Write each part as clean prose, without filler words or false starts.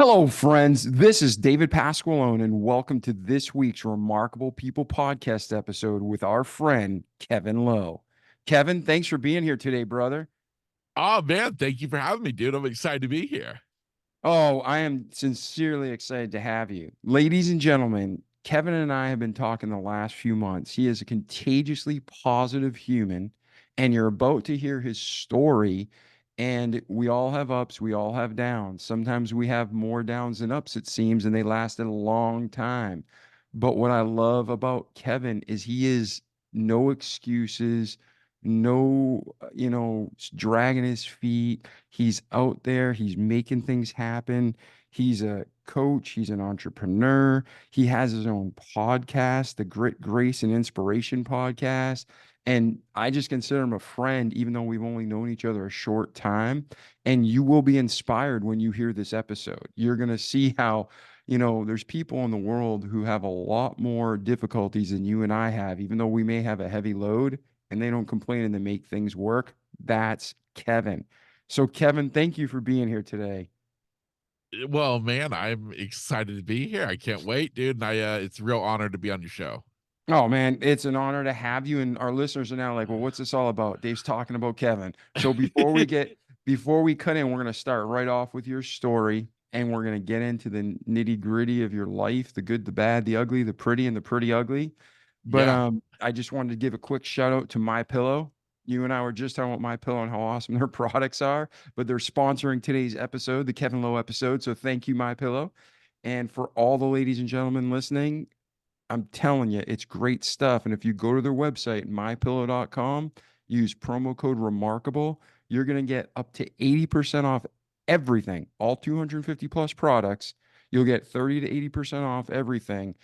Hello, friends. This is David Pasqualone, and welcome to this week's Remarkable People podcast episode with our friend Kevin Lowe. Kevin, thanks for being here today, brother. Oh man, thank you for having me, dude. I'm excited to be here. Oh, I am sincerely excited to have you. Ladies and gentlemen, Kevin and I have been talking the last few months. He is a contagiously positive human, and you're about to hear his story. And we all have ups, we all have downs. Sometimes we have more downs than ups, it seems, and they last a long time. But what I love about Kevin is he is no excuses, no, dragging his feet. He's out there, he's making things happen. He's a coach, he's an entrepreneur. He has his own podcast, the Grit, Grace, and Inspiration podcast. And I just consider him a friend, even though we've only known each other a short time. And you will be inspired when you hear this episode. You're going to see how, there's people in the world who have a lot more difficulties than you and I have, even though we may have a heavy load and they don't complain and they make things work. That's Kevin. So, Kevin, thank you for being here today. Well, man, I'm excited to be here. I can't wait, dude. And it's a real honor to be on your show. Oh man, it's an honor to have you. And our listeners are now like, well, what's this all about? Dave's talking about Kevin. So before we cut in, we're gonna start right off with your story, and we're gonna get into the nitty gritty of your life, the good, the bad, the ugly, the pretty, and the pretty ugly. But Yeah, I just wanted to give a quick shout out to My Pillow. You and I were just talking about My Pillow and how awesome their products are, but they're sponsoring today's episode, the Kevin Lowe episode. So thank you, My Pillow. And for all the ladies and gentlemen listening, I'm telling you, it's great stuff. And if you go to their website, mypillow.com, use promo code remarkable, you're going to get up to 80% off everything, all 250 plus products. You'll get 30 to 80% off everything.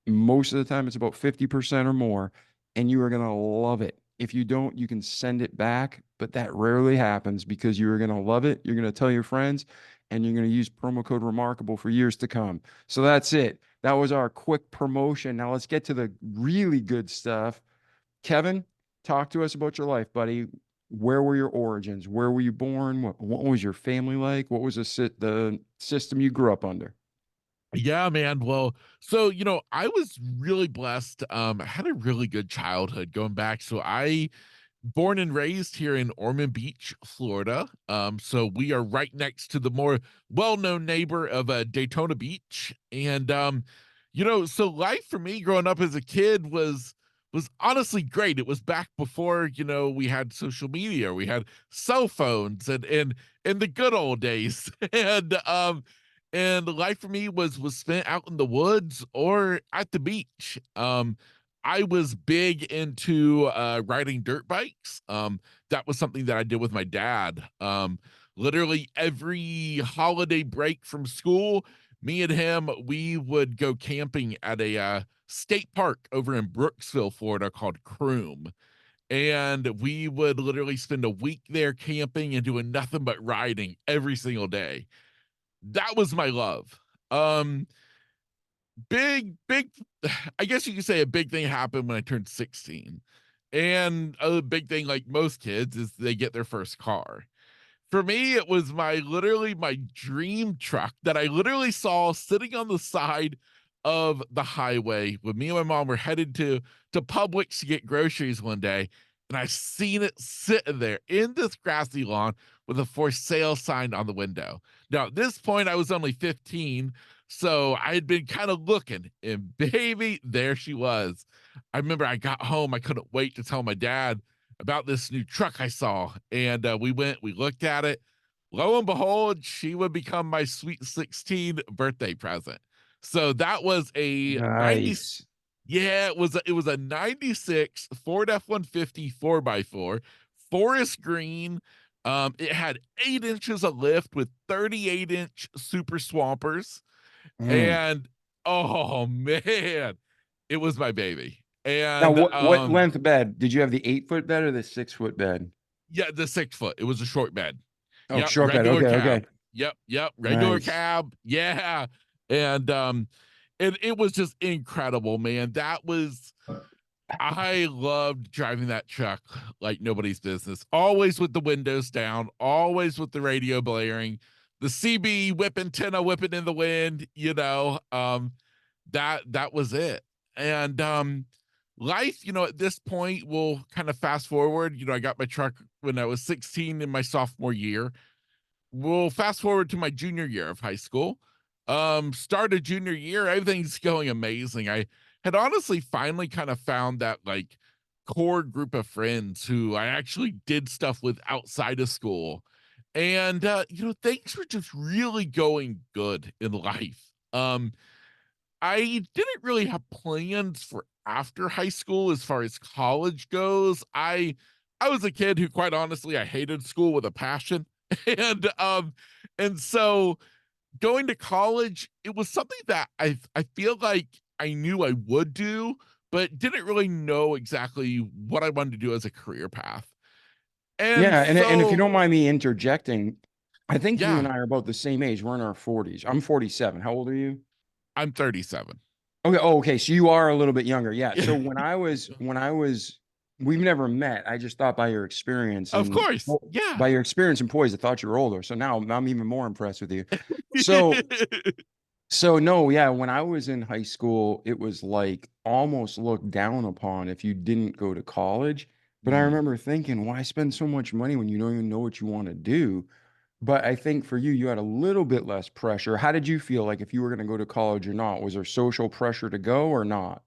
Most of the time, it's about 50% or more, and you are going to love it. If you don't, you can send it back, but that rarely happens because you are going to love it. You're going to tell your friends, and you're going to use promo code remarkable for years to come. So that's it. That was our quick promotion. Now let's get to the really good stuff. Kevin, talk to us about your life, buddy. Where were your origins? Where were you born? What was your family like? What was the system you grew up under? yeah, man. Well, so I was really blessed. I had a really good childhood going back. So I born and raised here in Ormond Beach, Florida. So we are right next to the more well-known neighbor of Daytona Beach. And so life for me growing up as a kid was honestly great. It was back before, we had social media, we had cell phones and the good old days. And life for me was spent out in the woods or at the beach. I was big into riding dirt bikes. That was something that I did with my dad. Literally every holiday break from school, me and him, we would go camping at a state park over in Brooksville, Florida called Croom. And we would literally spend a week there camping and doing nothing but riding every single day. That was my love. Um, big I guess you could say a big thing happened when I turned 16. And a big thing, like most kids, is they get their first car. For me, it was my dream truck that I literally saw sitting on the side of the highway when me and my mom were headed to Publix to get groceries one day, and I seen it sitting there in this grassy lawn with a for sale sign on the window. Now, at this point, I was only 15, so I had been kind of looking, and baby, there she was. I remember I got home, I couldn't wait to tell my dad about this new truck I saw. And we looked at it. Lo and behold, she would become my sweet 16 birthday present. So that was a 90. Nice. Yeah, it was a 96 Ford F-150 4x4, forest green. It had 8 inches of lift with 38-inch super swampers. Mm. And oh man, it was my baby. Now, And what length bed? Did you have the 8 foot bed or the 6 foot bed? yeah, the 6 foot. It was a short bed. Oh, Yep, short bed. regular Okay, cab. okay. Yep, regular Nice. cab. Yeah. And it was just incredible, man. I loved driving that truck like nobody's business. Always with the windows down, always with the radio blaring. the CB whip antenna whipping in the wind, that was it. And life, at this point, we'll kind of fast forward. I got my truck when I was 16 in my sophomore year. We'll fast forward to my junior year of high school. Started junior year, everything's going amazing. I had honestly finally kind of found that like core group of friends who I actually did stuff with outside of school. And things were just really going good in life. I didn't really have plans for after high school as far as college goes. I was a kid who quite honestly I hated school with a passion. And so going to college, it was something that I feel like I knew I would do, but didn't really know exactly what I wanted to do as a career path. And Yeah, and if you so don't mind me interjecting, I think you and yeah, I are about the same age. We're in our 40s. I'm 47. How old are you? I'm 37. Okay. Oh, okay. So you are a little bit younger. Yeah. So Yeah, when I was, we've never met. I just thought by your experience of and course. well, Yeah. by your experience and poise, I thought you were older. So now I'm even more impressed with you. So, so no, yeah. When I was in high school, it was like almost looked down upon if you didn't go to college. But I Mm. remember thinking, why spend so much money when you don't even know what you want to do? But I think for you, you had a little bit less pressure. How did you feel like if you were going to go to college or not? Was there social pressure to go or not?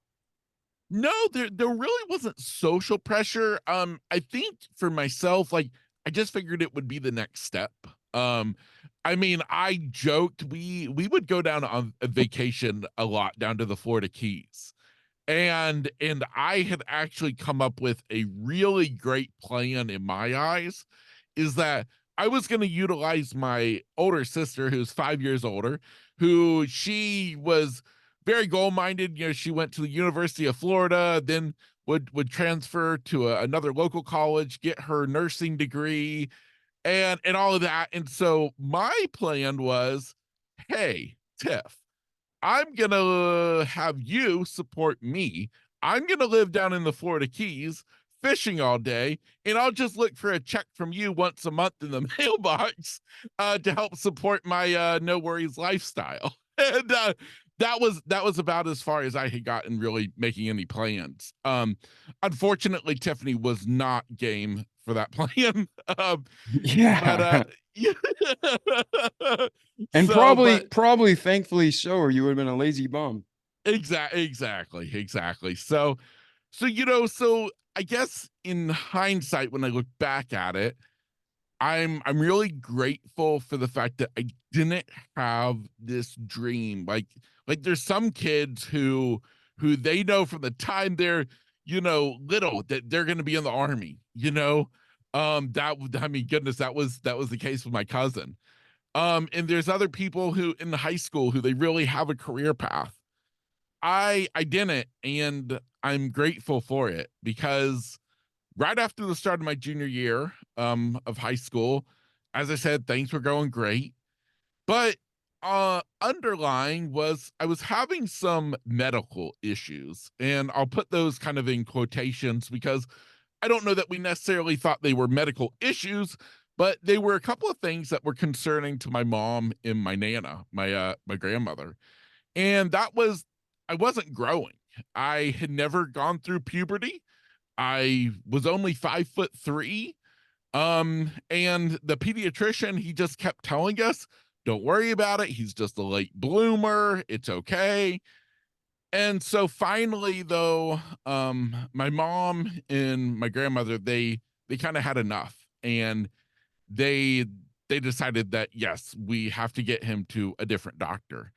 No, there really wasn't social pressure. I think for myself, like I just figured it would be the next step. Um, I mean, I joked we would go down on a vacation a lot down to the Florida Keys. And I had actually come up with a really great plan in my eyes, is that I was going to utilize my older sister, who's 5 years older, who she was very goal minded. She went to the University of Florida, then would transfer to another local college, get her nursing degree, and all of that. And so my plan was, hey, Tiff, I'm gonna have you support me. I'm gonna live down in the Florida Keys fishing all day, and I'll just look for a check from you once a month in the mailbox to help support my no worries lifestyle. And that was about as far as I had gotten really making any plans. Unfortunately, Tiffany was not game for that plan. But Yeah. yeah. And so probably, but probably thankfully so, or you would have been a lazy bum. Exactly. So I guess in hindsight, when I look back at it, I'm really grateful for the fact that I didn't have this dream. Like there's some kids who they know from the time they're little that they're going to be in the army. I mean, goodness, that was the case with my cousin. And there's other people who in high school who they really have a career path. I didn't, and I'm grateful for it because right after the start of my junior year of high school, as I said, things were going great. But underlying was I was having some medical issues, and I'll put those kind of in quotations because I don't know that we necessarily thought they were medical issues, but they were a couple of things that were concerning to my mom and my nana, my grandmother. And that was I wasn't growing. I had never gone through puberty. I was only 5'3". And the pediatrician, he just kept telling us, don't worry about it. He's just a late bloomer. It's okay. And so finally, though, my mom and my grandmother, they kind of had enough. And they they decided that yes, we have to get him to a different doctor.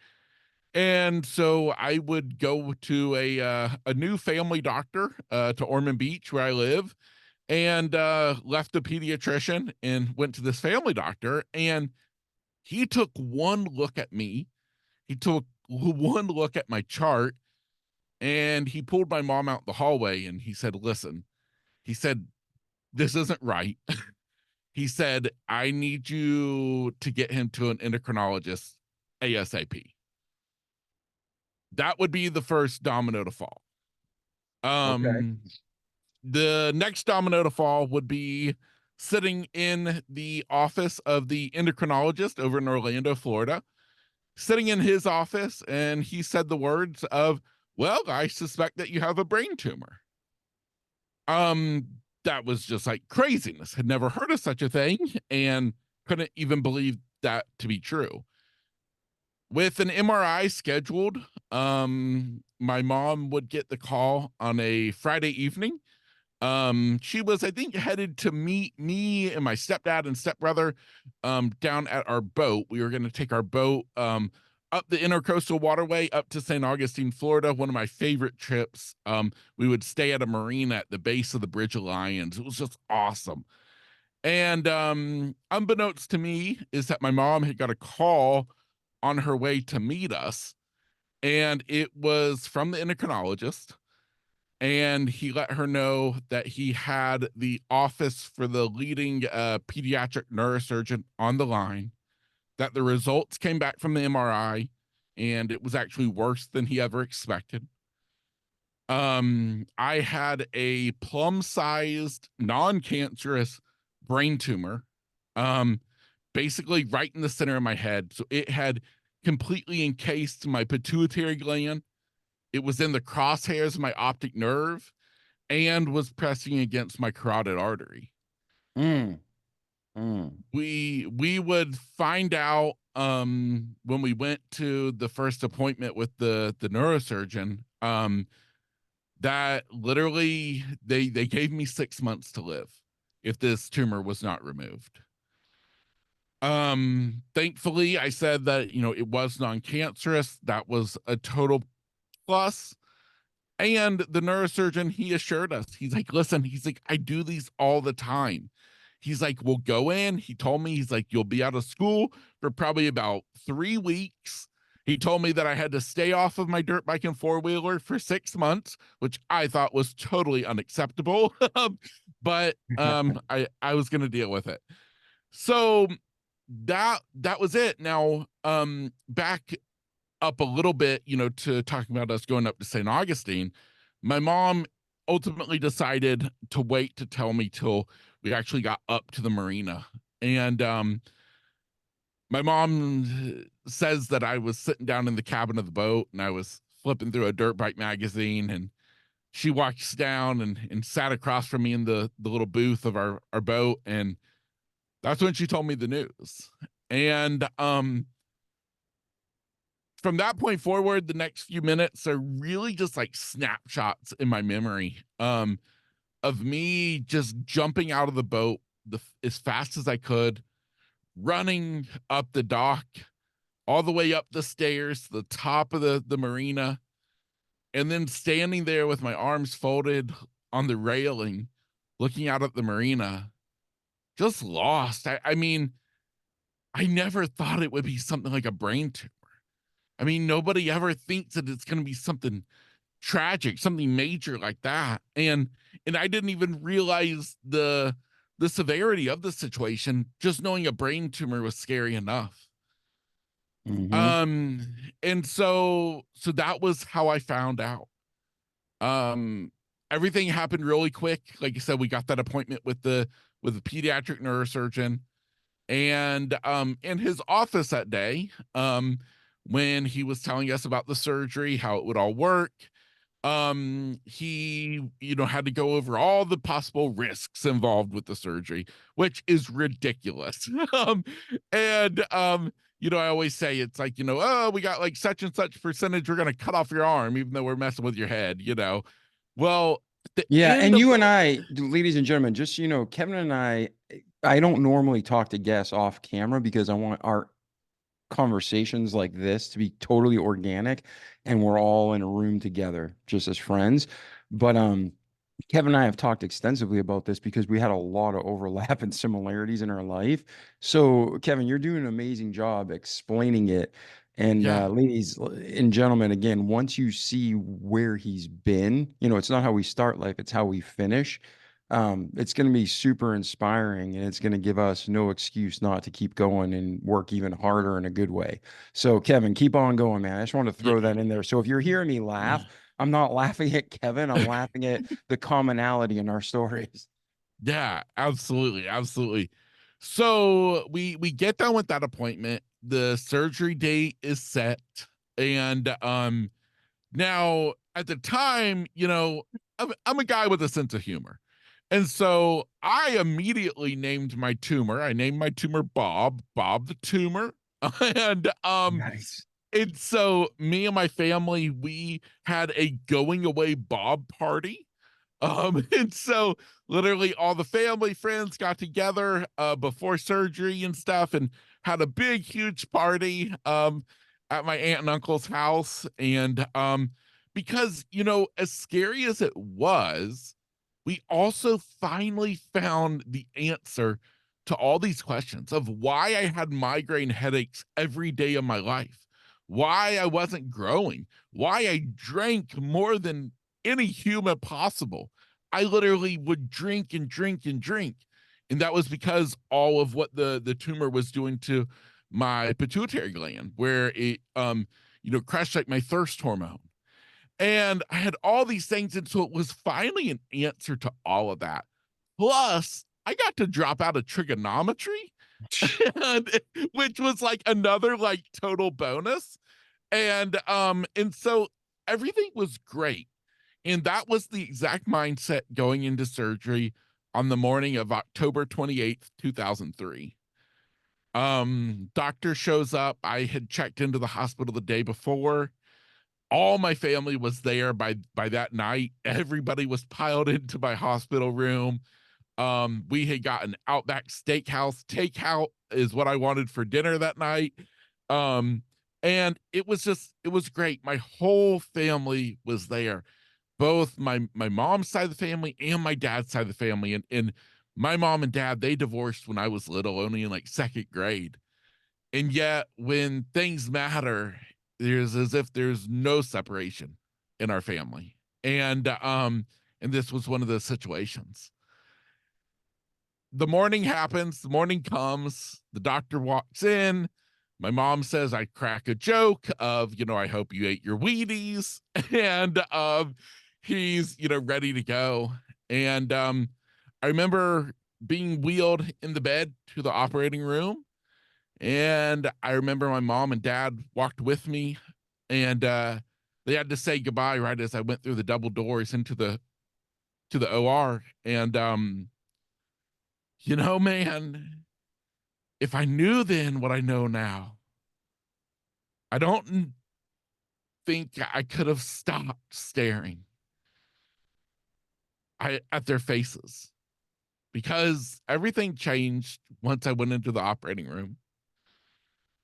And so I would go to a new family doctor to Ormond Beach where I live, and left the pediatrician and went to this family doctor. And he took one look at me. He took one look at my chart, and he pulled my mom out the hallway and he said, "Listen," he said, "this isn't right." He said, "I need you to get him to an endocrinologist ASAP." That would be the first domino to fall. Okay. Um, the next domino to fall would be sitting in the office of the endocrinologist over in Orlando, Florida, sitting in his office, and he said the words of, "Well, I suspect that you have a brain tumor." Um, that was just like craziness. Had never heard of such a thing and couldn't even believe that to be true. With an MRI scheduled, my mom would get the call on a Friday evening. She was, I think, headed to meet me and my stepdad and stepbrother down at our boat. We were going to take our boat up the intercoastal waterway up to St. Augustine, Florida, one of my favorite trips. We would stay at a marina at the base of the Bridge of Lions. It was just awesome. And unbeknownst to me is that my mom had got a call on her way to meet us, and it was from the endocrinologist, and he let her know that he had the office for the leading pediatric neurosurgeon on the line, that the results came back from the MRI, and it was actually worse than he ever expected. I had a plum-sized, non-cancerous brain tumor, um, basically right in the center of my head. So it had completely encased my pituitary gland. It was in the crosshairs of my optic nerve and was pressing against my carotid artery. Mm, mm. We would find out when we went to the first appointment with the neurosurgeon, that literally they gave me 6 months to live if this tumor was not removed. Thankfully I said that, it was non-cancerous. That was a total plus. And the neurosurgeon, he assured us, he's like, listen, he's like, I do these all the time. He's like, we'll go in. He told me, he's like, you'll be out of school for probably about 3 weeks. He told me that I had to stay off of my dirt bike and four wheeler for 6 months, which I thought was totally unacceptable. But I was going to deal with it. So that was it. Now, back up a little bit, to talking about us going up to St. Augustine, my mom ultimately decided to wait to tell me till we actually got up to the marina. And my mom says that I was sitting down in the cabin of the boat and I was flipping through a dirt bike magazine, and she walks down and sat across from me in the little booth of our boat. And that's when she told me the news. And from that point forward, the next few minutes are really just like snapshots in my memory of me just jumping out of the boat as fast as I could, running up the dock, all the way up the stairs to the top of the marina, and then standing there with my arms folded on the railing, looking out at the marina, just lost. I mean, I never thought it would be something like a brain tumor. I mean, nobody ever thinks that it's going to be something tragic, something major like that. And I didn't even realize the severity of the situation. Just knowing a brain tumor was scary enough. Mhm. Um and so that was how I found out. Um Everything happened really quick. Like I said, we got that appointment with the pediatric neurosurgeon, and in his office that day, when he was telling us about the surgery, how it would all work, he had to go over all the possible risks involved with the surgery, which is ridiculous. And I always say it's like, oh, we got like such and such percentage, we're going to cut off your arm even though we're messing with your head. Well, at the Yeah, end and of you the and I, ladies and gentlemen, just so you know, Kevin and I don't normally talk to guests off camera because I want our conversations like this to be totally organic and we're all in a room together just as friends. But Kevin and I have talked extensively about this because we had a lot of overlap and similarities in our life. So, Kevin, you're doing an amazing job explaining it. And yeah. ladies and gentlemen, again, once you see where he's been, it's not how we start life, it's how we finish. It's going to be super inspiring and it's going to give us no excuse not to keep going and work even harder in a good way. So, Kevin, keep on going, man. I just want to throw that in there. So, if you're hearing me laugh, I'm not laughing at Kevin, I'm laughing at the commonality in our stories. Yeah, absolutely, absolutely. So we get done with that appointment. The surgery date is set, and now at the time, I'm a guy with a sense of humor, and so I immediately named my tumor. I named my tumor Bob the tumor, and Nice. and so me and my family, we had a going away Bob party. And so literally all the family friends got together before surgery and stuff and had a big, huge party at my aunt and uncle's house. And because, as scary as it was, we also finally found the answer to all these questions of why I had migraine headaches every day of my life, why I wasn't growing, why I drank more than any human possible. I literally would drink and drink and drink. And that was because all of what the tumor was doing to my pituitary gland, where it crashed like my thirst hormone. And I had all these things. And so it was finally an answer to all of that. Plus, I got to drop out of trigonometry, and, which was like another like total bonus. And so everything was great. And that was the exact mindset going into surgery on the morning of October 28th, 2003. Doctor shows up. I had checked into the hospital the day before. All my family was there by that night. Everybody was piled into my hospital room. We had gotten Outback Steakhouse takeout is what I wanted for dinner that night. Um, and it was great. My whole family was there, both my mom's side of the family and my dad's side of the family. And my mom and dad, they divorced when I was little, only in like second grade. And yet when things matter, there's as if there's no separation in our family. And this was one of those situations. The morning happens, the morning comes, the doctor walks in. My mom says I crack a joke of, I hope you ate your Wheaties. And he's, ready to go. And I remember being wheeled in the bed to the operating room. And I remember my mom and dad walked with me, and they had to say goodbye right as I went through the double doors into the OR. And man, if I knew then what I know now, I don't think I could have stopped staring at their faces, because everything changed once I went into the operating room.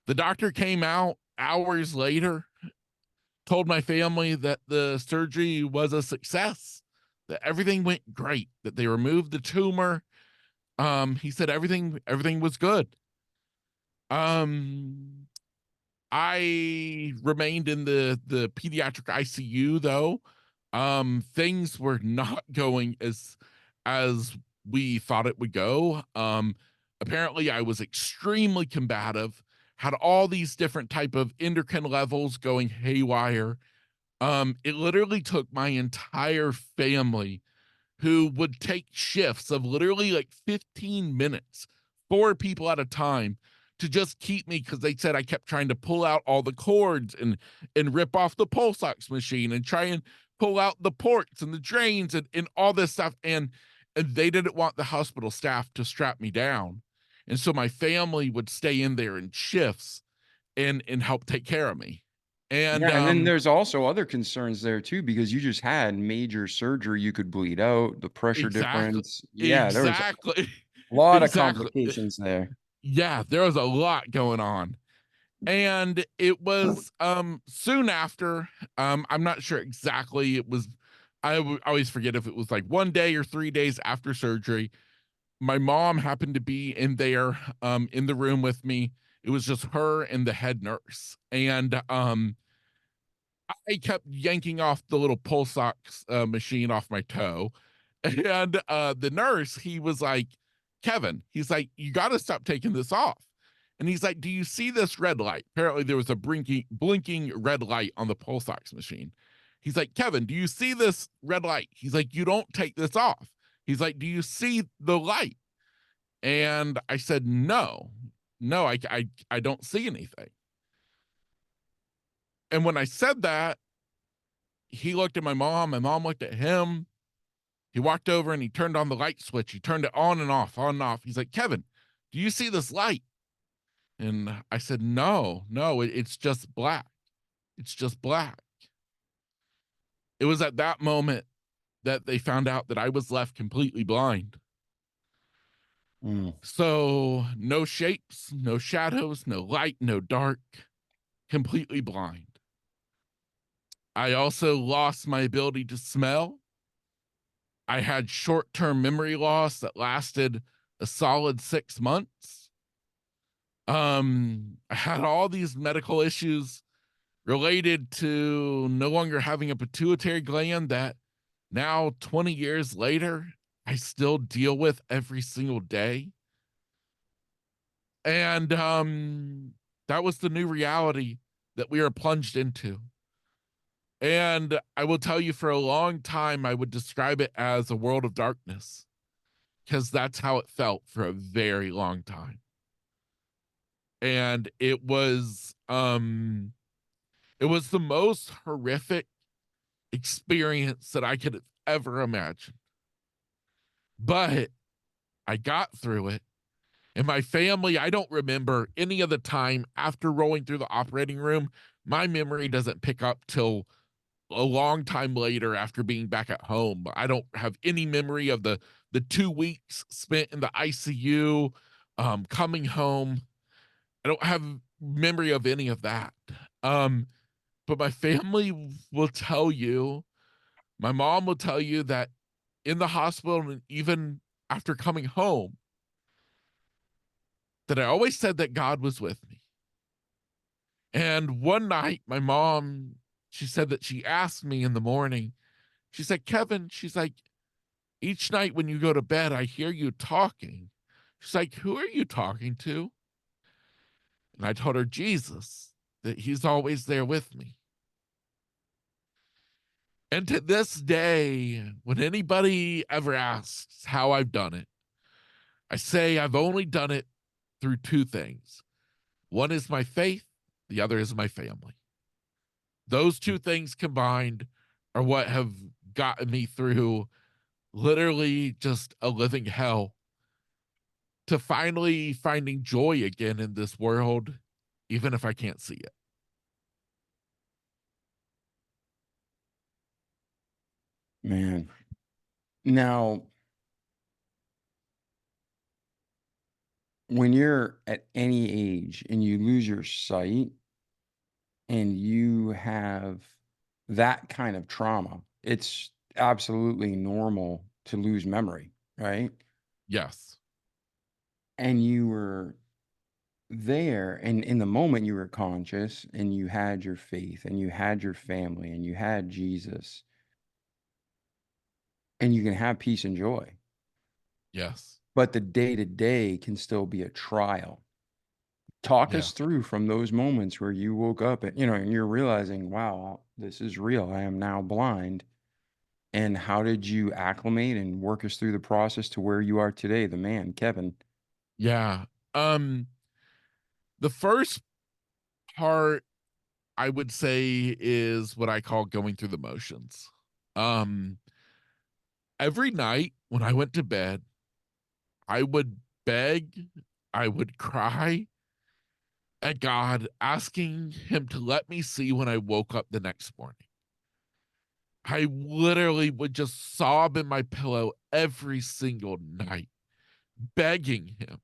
The doctor came out hours later, told my family that the surgery was a success, that everything went great, that they removed the tumor. He said everything was good. Um, I remained in the pediatric ICU though. Things were not going as we thought it would go. Apparently I was extremely combative, had all these different type of endocrine levels going haywire. It literally took my entire family, who would take shifts of literally like 15 minutes, 4 people at a time, to just keep me, because they said I kept trying to pull out all the cords and rip off the pulse ox machine and try and pull out the ports and the drains and all this stuff. And they didn't want the hospital staff to strap me down. And so my family would stay in there in shifts and help take care of me. And Yeah, and then there's also other concerns there too, because you just had major surgery. You could bleed out, the pressure exactly, difference. Yeah, there was a exactly, lot of exactly. complications there. Yeah, there was a lot going on. And it was soon after, I'm not sure exactly, it was always forget if it was like 1 day or 3 days after surgery. My mom happened to be in there in the room with me. It was just her and the head nurse. And I kept yanking off the little pulse ox machine off my toe. And the nurse, he was like, Kevin, he's like, you got to stop taking this off. And he's like, do you see this red light? Apparently, there was a blinking red light on the pulse ox machine. He's like, Kevin, do you see this red light? He's like, you don't take this off. He's like, "Do you see the light?" And I said, "No, no, I don't see anything." And when I said that, he looked at my mom. My mom looked at him. He walked over and he turned on the light switch. He turned it on and off, on and off. He's like, "Kevin, do you see this light?" And I said, "No, no, it's just black. It's just black." It was at that moment that they found out that I was left completely blind. Mm. So, no shapes, no shadows, no light, no dark, completely blind. I also lost my ability to smell. I had short term memory loss that lasted a solid 6 months. I had all these medical issues related to no longer having a pituitary gland that now, 20 years later, I still deal with every single day. And that was the new reality that we are plunged into. And I will tell you, for a long time, I would describe it as a world of darkness because that's how it felt for a very long time. And it was the most horrific experience that I could have ever imagined. But I got through it. And my family, I don't remember any of the time after rolling through the operating room. My memory doesn't pick up till a long time later after being back at home. I don't have any memory of the 2 weeks spent in the ICU, coming home. I don't have memory of any of that. Um, but my family will tell you, my mom will tell you that in the hospital and even after coming home, that I always said that God was with me. And one night, my mom, she said that she asked me in the morning, she said, "Kevin," she's like, "each night when you go to bed, I hear you talking." She's like, "Who are you talking to?" And I told her, "Jesus, that he's always there with me." And to this day, when anybody ever asks how I've done it, I say I've only done it through two things. One is my faith, the other is my family. Those two things combined are what have gotten me through literally just a living hell to finally finding joy again in this world, even if I can't see it. Man. Now, when you're at any age and you lose your sight and you have that kind of trauma, it's absolutely normal to lose memory, right? Yes. And you were there, and in the moment you were conscious and you had your faith and you had your family and you had Jesus, and you can have peace and joy. Yes. But the day to day can still be a trial. Talk Yeah. us through from those moments where you woke up and, and you're realizing, wow, this is real. I am now blind. And how did you acclimate and work us through the process to where you are today, the man, Kevin? Yeah. Um, the first part I would say is what I call going through the motions. Um, every night when I went to bed, I would beg, I would cry at God, asking Him to let me see when I woke up the next morning. I literally would just sob in my pillow every single night, begging Him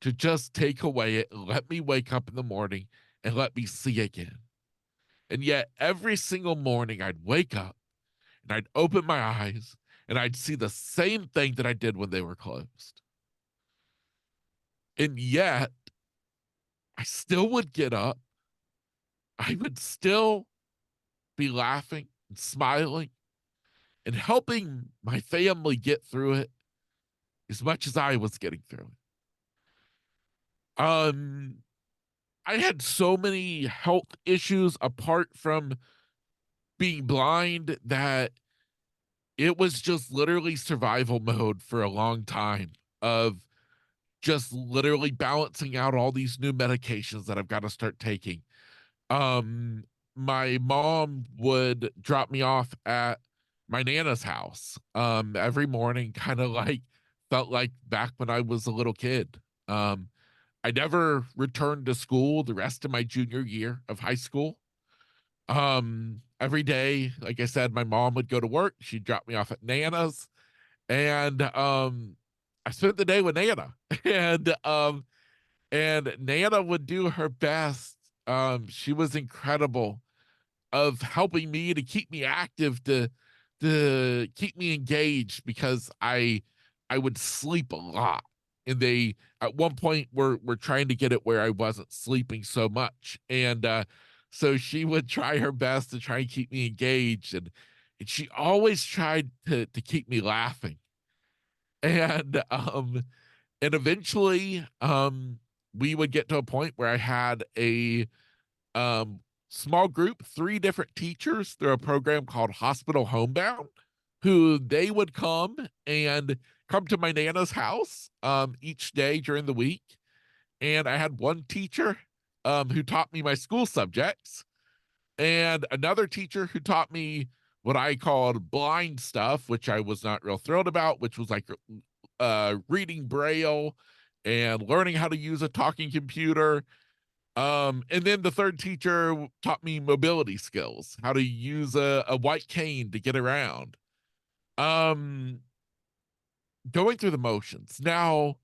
to just take away it, let me wake up in the morning and let me see again. And yet, every single morning, I'd wake up and I'd open my eyes and I'd see the same thing that I did when they were closed. And yet, I still would get up. I would still be laughing and smiling and helping my family get through it as much as I was getting through it. I had so many health issues apart from being blind that it was just literally survival mode for a long time of just literally balancing out all these new medications that I've got to start taking. Um, my mom would drop me off at my nana's house every morning, kind of like felt like back when I was a little kid. Um, I never returned to school the rest of my junior year of high school. Every day, like I said, my mom would go to work, she'd drop me off at Nana's, and I spent the day with Nana. And Nana would do her best. She was incredible of helping me to keep me active, to keep me engaged, because I would sleep a lot. And they at one point were trying to get it where I wasn't sleeping so much. And so she would try her best to try and keep me engaged, and she always tried to keep me laughing. And eventually we would get to a point where I had a um, small group, three different teachers through a program called Hospital Homebound, who they would come to my nana's house each day during the week. And I had one teacher who taught me my school subjects, and another teacher who taught me what I called blind stuff, which I was not real thrilled about, which was like reading braille and learning how to use a talking computer. And then the third teacher taught me mobility skills, how to use a white cane to get around. Um, Going through the motions. Now,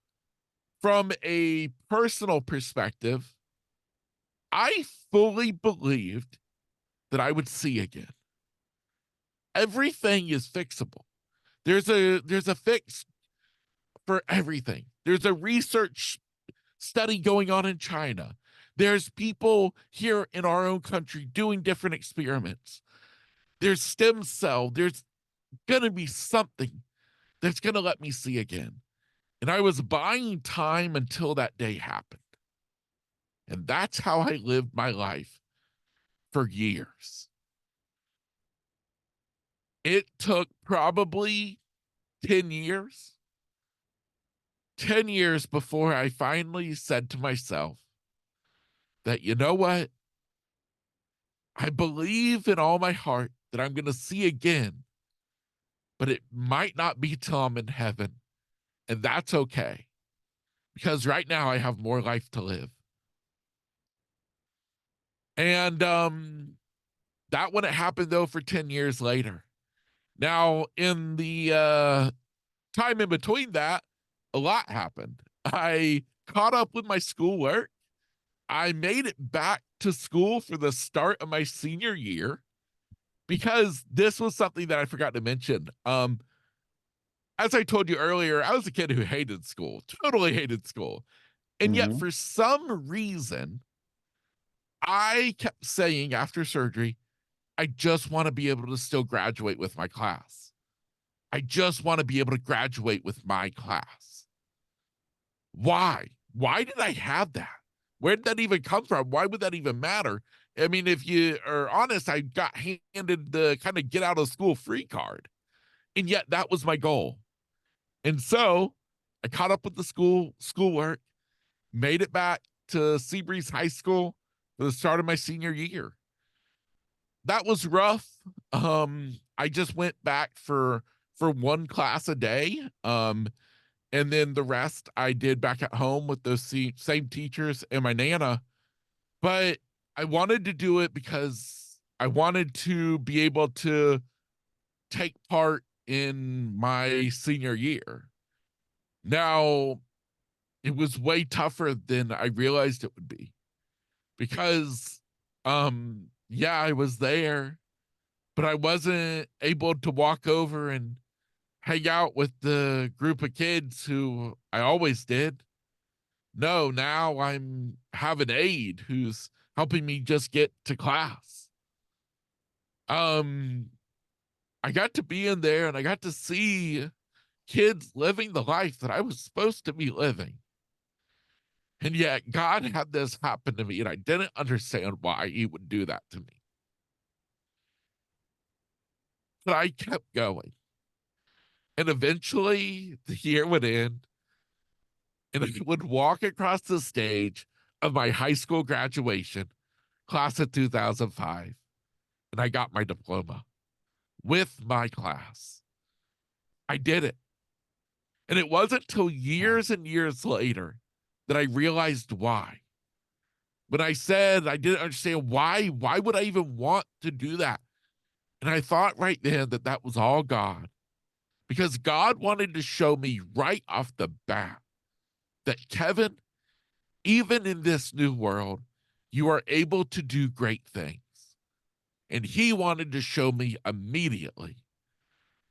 from a personal perspective, I fully believed that I would see again. Everything is fixable. There's a fix for everything. There's a research study going on in China. There's people here in our own country doing different experiments. There's stem cell. There's going to be something that's going to let me see again. And I was buying time until that day happened. And that's how I lived my life for years. It took probably 10 years, 10 years before I finally said to myself that, you know what? I believe in all my heart that I'm going to see again, but it might not be till I'm in heaven. And that's okay, because right now I have more life to live. And that wouldn't happen though for 10 years later. Now, in the time in between that, a lot happened. I caught up with my schoolwork. I made it back to school for the start of my senior year, because this was something that I forgot to mention. As I told you earlier, I was a kid who hated school, totally hated school. And yet, Mhm. for some reason, I kept saying after surgery, I just want to be able to still graduate with my class. I just want to be able to graduate with my class. Why? Why did I have that? Where did that even come from? Why would that even matter? I mean, if you are honest, I got handed the kind of get out of school free card. And yet that was my goal. And so I caught up with the schoolwork, made it back to Seabreeze High School for the start of my senior year. That was rough. I just went back for one class a day. And then the rest I did back at home with those same teachers and my nana. But I wanted to do it because I wanted to be able to take part in my senior year. Now, it was way tougher than I realized it would be, because yeah, I was there, but I wasn't able to walk over and hang out with the group of kids who I always did. No, now I'm have an aide who's helping me just get to class. Um I got to be in there and I got to see kids living the life that I was supposed to be living. And yet God had this happen to me and I didn't understand why he would do that to me. But I kept going. And eventually the year would end, and I would walk across the stage of my high school graduation, class of 2005, and I got my diploma with my class. I did it. And it wasn't till Wow. years and years later that I realized why. When I said I didn't understand why would I even want to do that? And I thought right then that that was all God, because God wanted to show me right off the bat that, Kevin, even in this new world, you are able to do great things. And he wanted to show me immediately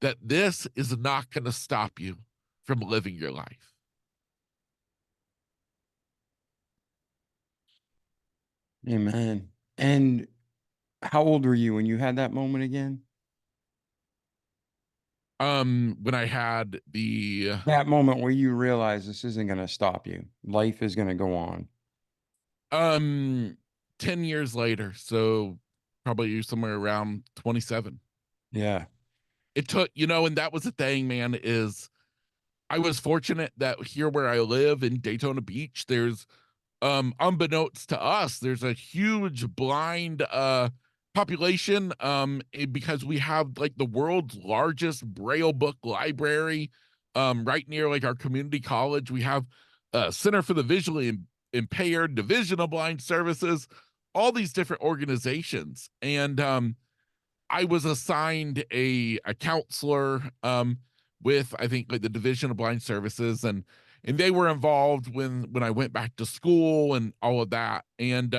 that this is not going to stop you from living your life. Amen. And how old were you when you had that moment again? When I had the That moment where you realize this isn't going to stop you. Life is going to go on. um 10 years later, so probably somewhere around 27. Yeah. It took, and that was the thing, man, is I was fortunate that here where I live in Daytona Beach, there's unbeknownst to us, there's a huge blind population, because we have like the world's largest braille book library right near like our community college. We have a Center for the Visually Impaired, Division of Blind Services, all these different organizations. And I was assigned a counselor with, I think, like the Division of Blind Services, and they were involved when I went back to school and all of that. And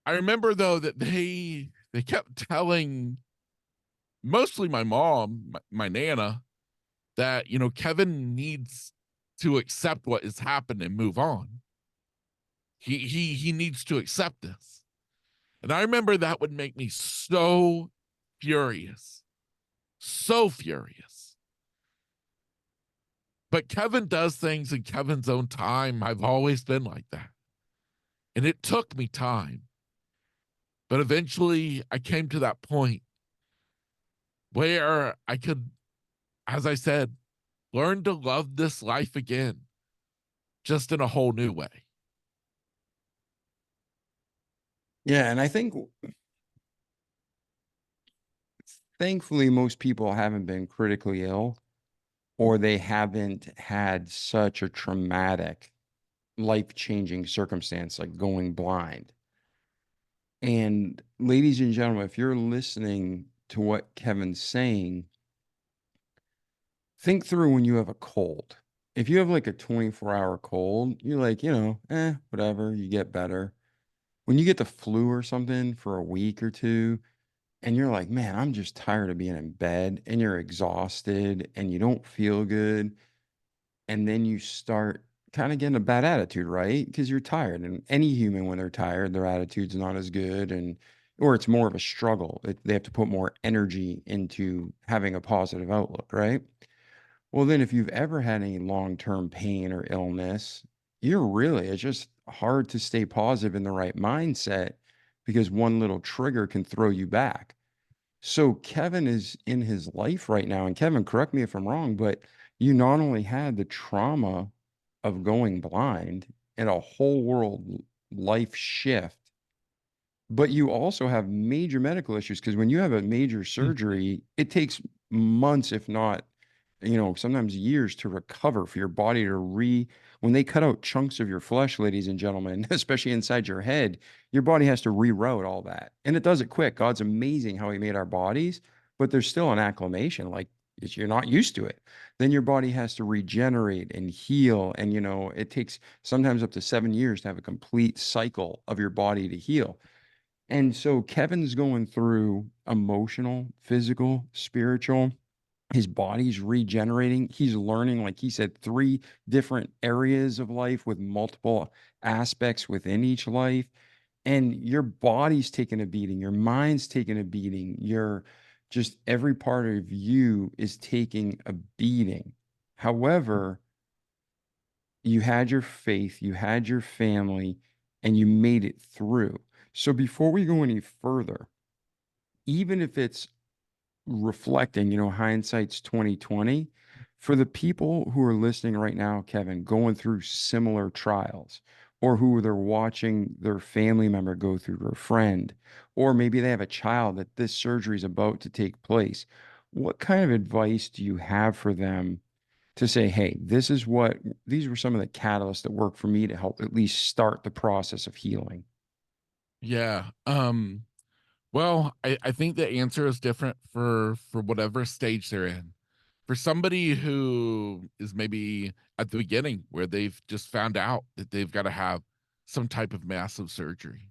I remember though that they kept telling, mostly my mom, my nana, that Kevin needs to accept what has happened and move on. He needs to accept this. And I remember that would make me so furious, so furious. But Kevin does things in Kevin's own time. I've always been like that. And it took me time. But eventually I came to that point where I could, as I said, learn to love this life again, just in a whole new way. Yeah. And I think thankfully most people haven't been critically ill or they haven't had such a traumatic, life-changing circumstance like going blind. And ladies and gentlemen, if you're listening to what Kevin's saying, think through when you have a cold. If you have like a 24-hour cold, you're like, whatever, you get better. When you get the flu or something for a week or two, and you're like, man, I'm just tired of being in bed, and you're exhausted and you don't feel good, and then you start kind of getting a bad attitude, right? Because you're tired. And any human, when they're tired, their attitude's not as good, and or it's more of a struggle. They have to put more energy into having a positive outlook, right? Well, then if you've ever had any long-term pain or illness, it's just hard to stay positive in the right mindset because one little trigger can throw you back. So Kevin is in his life right now, and Kevin, correct me if I'm wrong, but you not only had the trauma of going blind and a whole world life shift, but you also have major medical issues because when you have a major surgery, it takes months, if not, sometimes years to recover for your body to when they cut out chunks of your flesh, ladies and gentlemen, especially inside your head, your body has to reroute all that. And it does it quick. God's amazing how he made our bodies, but there's still an acclimation. Like you're not used to it. Then your body has to regenerate and heal. And, it takes sometimes up to 7 years to have a complete cycle of your body to heal. And so Kevin's going through emotional, physical, spiritual. His body's regenerating. He's learning, like he said, three different areas of life with multiple aspects within each life. And your body's taking a beating, your mind's taking a beating, your just every part of you is taking a beating. However, you had your faith, you had your family, and you made it through. So before we go any further, even if it's reflecting, hindsight's 2020. For the people who are listening right now, Kevin, going through similar trials, or who they're watching their family member go through, or a friend, or maybe they have a child that this surgery is about to take place, what kind of advice do you have for them to say, hey, these were some of the catalysts that worked for me to help at least start the process of healing? Yeah. Well, I think the answer is different for whatever stage they're in. For somebody who is maybe at the beginning where they've just found out that they've got to have some type of massive surgery.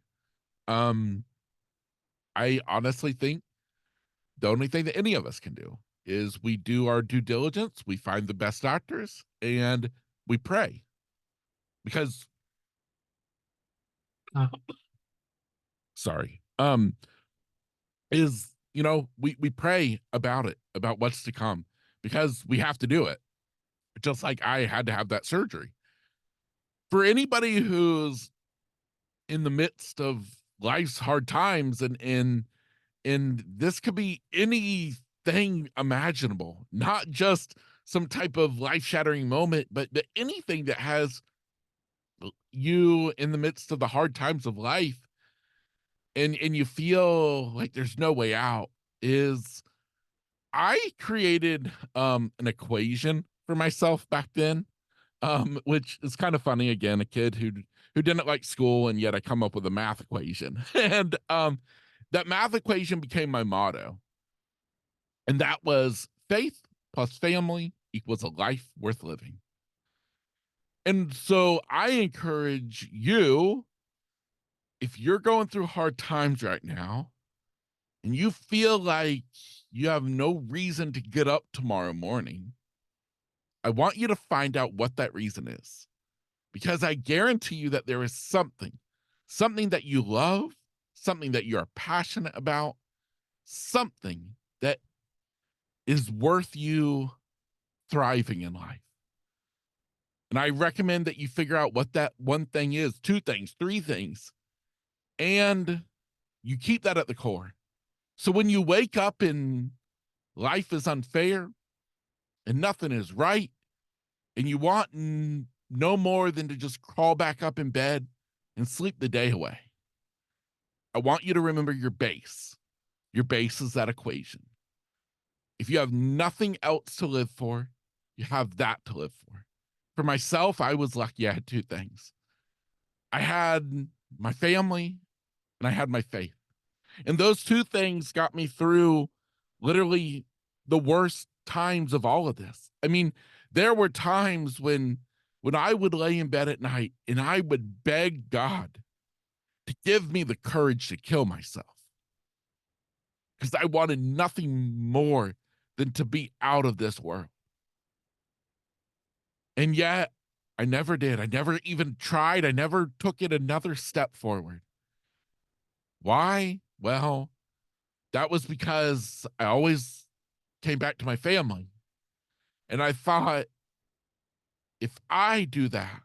Um, I honestly think the only thing that any of us can do is we do our due diligence, we find the best doctors, and we pray because sorry. Is we pray about it, about what's to come, because we have to do it. Just like I had to have that surgery. For anybody who's in the midst of life's hard times, and this could be anything imaginable, not just some type of life-shattering moment, but anything that has you in the midst of the hard times of life, and you feel like there's no way out, is I created an equation for myself back then, which is kind of funny. Again, a kid who didn't like school, and yet I come up with a math equation, and that math equation became my motto, and that was faith plus family equals a life worth living. And so I encourage you, if you're going through hard times right now, and you feel like you have no reason to get up tomorrow morning, I want you to find out what that reason is, because I guarantee you that there is something that you love, something that you're passionate about, something that is worth you thriving in life. And I recommend that you figure out what that one thing is, two things, three things, and you keep that at the core. So when you wake up and life is unfair and nothing is right, and you want no more than to just crawl back up in bed and sleep the day away, I want you to remember your base. Your base is that equation. If you have nothing else to live for, you have that to live for. For myself, I was lucky I had two things. I had my family and I had my faith. And those two things got me through literally the worst times of all of this. I mean, there were times when I would lay in bed at night and I would beg God to give me the courage to kill myself, because I wanted nothing more than to be out of this world. And yet, I never did. I never even tried. I never took it another step forward. Why? Well, that was because I always came back to my family. And I thought, if I do that,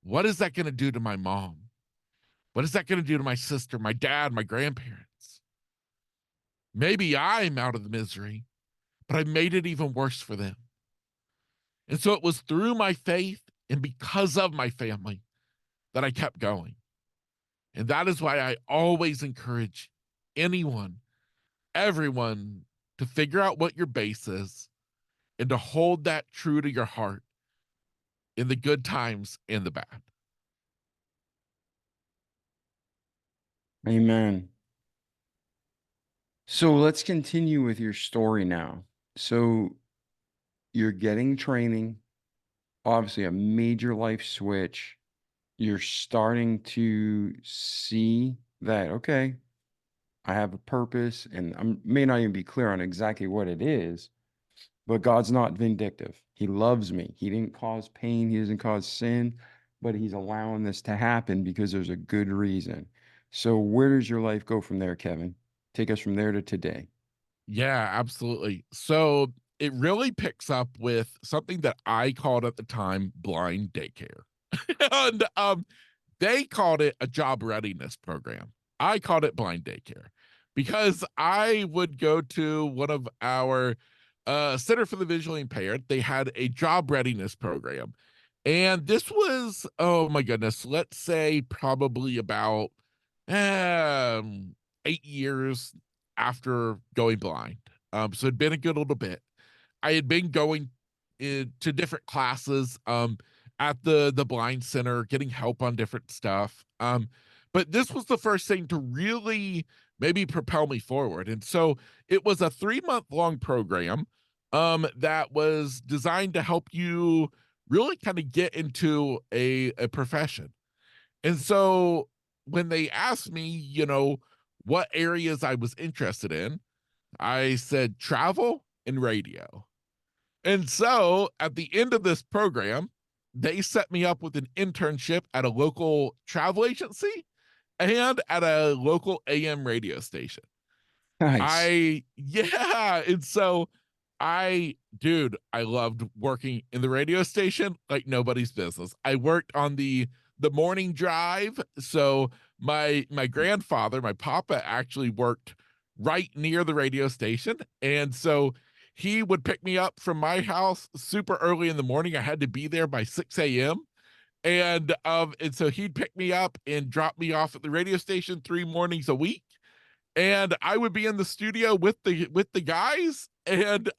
what is that going to do to my mom? What is that going to do to my sister, my dad, my grandparents? Maybe I'm out of the misery, but I made it even worse for them. And so it was through my faith and because of my family that I kept going. And that is why I always encourage anyone, everyone, to figure out what your base is and to hold that true to your heart in the good times and the bad. Amen. So let's continue with your story now. So you're getting training, obviously a major life switch. You're starting to see that, okay, I have a purpose, and I may not even be clear on exactly what it is, but God's not vindictive. He loves me. He didn't cause pain, He doesn't cause sin, but He's allowing this to happen because there's a good reason. So, where does your life go from there, Kevin? Take us from there to today. Yeah, absolutely. So it really picks up with something that I called at the time blind daycare. And they called it a job readiness program. I called it blind daycare. because I would go to one of our Center for the Visually Impaired. They had a job readiness program. And this was, oh my goodness, let's say probably about um, 8 years after going blind. So it'd been a good little bit. I had been going to different classes at the blind center, getting help on different stuff. But this was the first thing to really maybe propel me forward. And so it was a 3 month long program that was designed to help you really kind of get into a profession. And so when they asked me, what areas I was interested in, I said travel and radio. And so at the end of this program, they set me up with an internship at a local travel agency and at a local AM radio station. Nice. Yeah. And so I loved working in the radio station like nobody's business. I worked on the morning drive. So my grandfather, my papa actually worked right near the radio station. And so he would pick me up from my house super early in the morning. I had to be there by 6 a.m. And so he'd pick me up and drop me off at the radio station 3 mornings a week, and I would be in the studio with the guys and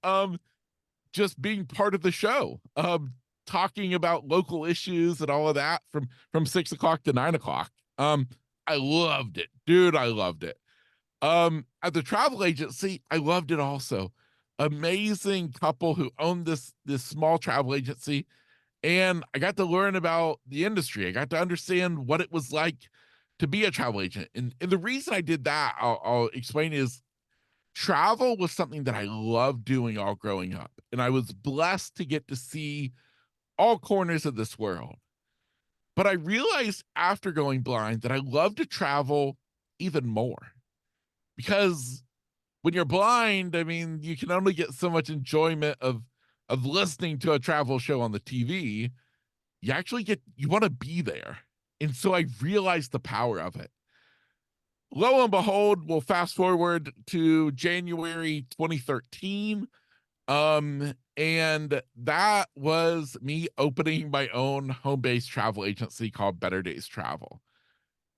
just being part of the show, talking about local issues and all of that from 6 o'clock to 9 o'clock. I loved it, dude. I loved it. At the travel agency, I loved it also. Amazing couple who owned this small travel agency, and I got to learn about the industry. I got to understand what it was like to be a travel agent. And the reason I did that, I'll explain, is travel was something that I loved doing all growing up. And I was blessed to get to see all corners of this world. But I realized after going blind that I love to travel even more, because when you're blind, I mean, you can only get so much enjoyment of listening to a travel show on the TV. You want to be there. And so I realized the power of it. Lo and behold, we'll fast forward to January 2013. And that was me opening my own home-based travel agency called Better Days Travel.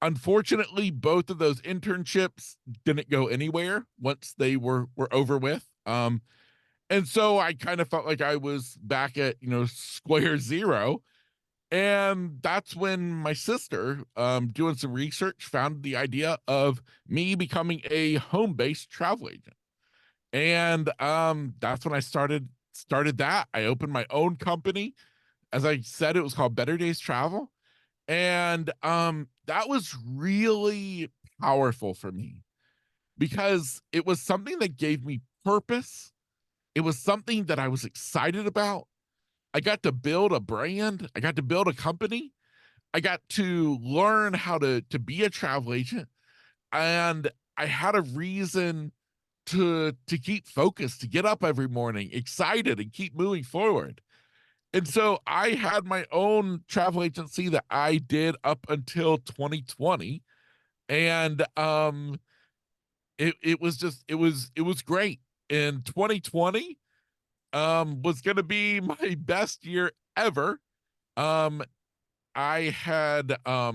Unfortunately, both of those internships didn't go anywhere once they were over with. And so I kind of felt like I was back at, square zero. And that's when my sister, doing some research, found the idea of me becoming a home-based travel agent. And that's when I started that. I opened my own company. As I said, it was called Better Days Travel. And that was really powerful for me because it was something that gave me purpose. It was something that I was excited about. I got to build a brand. I got to build a company. I got to learn how to be a travel agent, and I had a reason to keep focused, to get up every morning, excited, and keep moving forward. And so I had my own travel agency that I did up until 2020, and it was great. In 2020 was going to be my best year ever. Um I had oh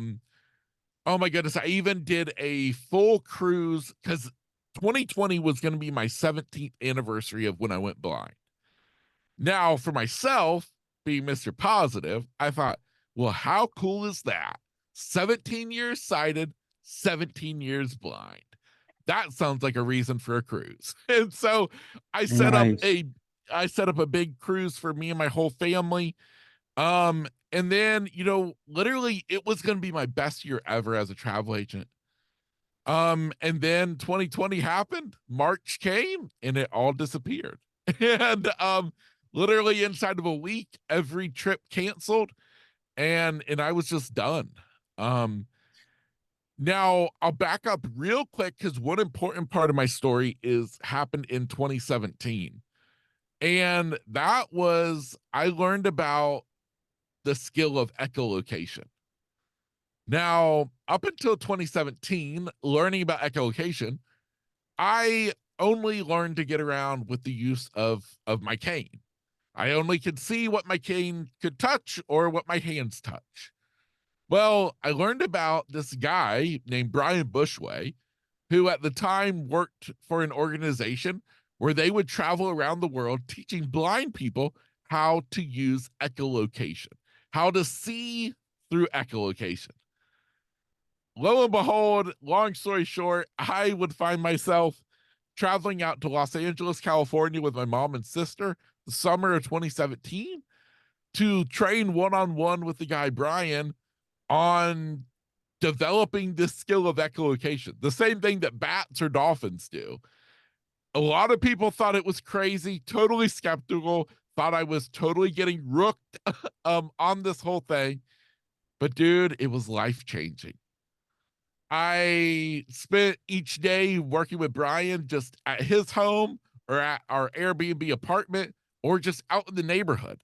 my goodness, I even did a full cruise cuz 2020 was going to be my 17th anniversary of when I went blind. Now, for myself, being Mr. Positive, I thought, well, how cool is that? 17 years sighted, 17 years blind. That sounds like a reason for a cruise. And so I set up Nice. a I set up a big cruise for me and my whole family. And then, literally it was going to be my best year ever as a travel agent. And then 2020 happened, March came, and it all disappeared. And literally inside of a week, every trip canceled, and I was just done. Um Now I'll back up real quick because one important part of my story is happened in 2017. And that was I learned about the skill of echolocation. Now, up until 2017, learning about echolocation, I only learned to get around with the use of my cane. I only could see what my cane could touch or what my hands touch. Well, I learned about this guy named Brian Bushway, who at the time worked for an organization where they would travel around the world teaching blind people how to use echolocation, how to see through echolocation. Lo and behold, long story short, I would find myself traveling out to Los Angeles, California with my mom and sister the summer of 2017 to train one on one with the guy Brian on developing this skill of echolocation, the same thing that bats or dolphins do. A lot of people thought it was crazy, totally skeptical, thought I was totally getting rooked on this whole thing. But dude, it was life changing. I spent each day working with Brian just at his home or at our Airbnb apartment or just out in the neighborhood.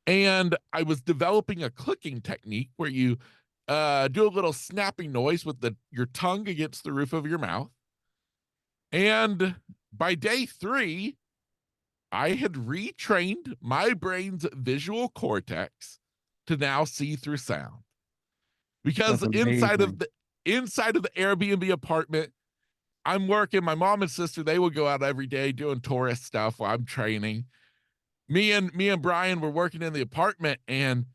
And I was developing a clicking technique where you do a little snapping noise with your tongue against the roof of your mouth. And by day 3, I had retrained my brain's visual cortex to now see through sound. Because That's amazing. inside of the Airbnb apartment, I'm working. My mom and sister, they would go out every day doing tourist stuff while I'm training. Me and Brian were working in the apartment, and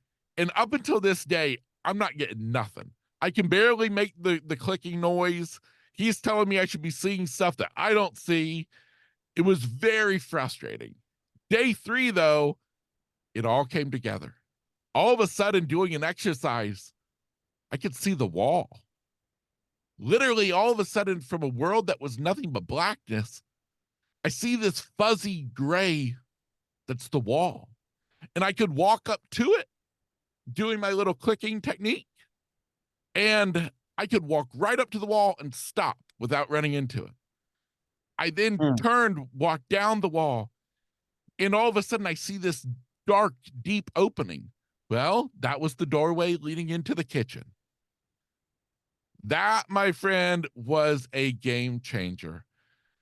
up until this day, I'm not getting nothing. I can barely make the clicking noise. He's telling me I should be seeing stuff that I don't see. It was very frustrating. Day 3, though, it all came together. All of a sudden, doing an exercise, I could see the wall. Literally, all of a sudden, from a world that was nothing but blackness, I see this fuzzy gray that's the wall. And I could walk up to it doing my little clicking technique. And I could walk right up to the wall and stop without running into it. I then Hmm. turned, walked down the wall, and all of a sudden I see this dark, deep opening. Well, that was the doorway leading into the kitchen. That, my friend, was a game changer.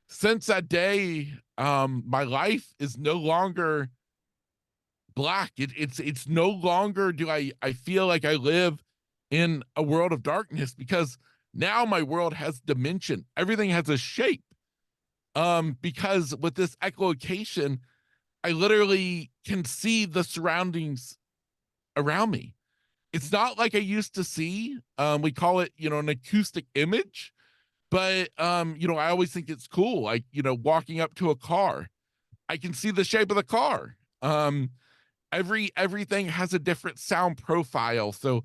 Since that day, my life is no longer black. It's no longer do I feel like I live in a world of darkness, because now my world has dimension. Everything has a shape. Because with this echolocation, I literally can see the surroundings around me. It's not like I used to see. We call it, an acoustic image, but I always think it's cool. Like, walking up to a car, I can see the shape of the car. Everything has a different sound profile. So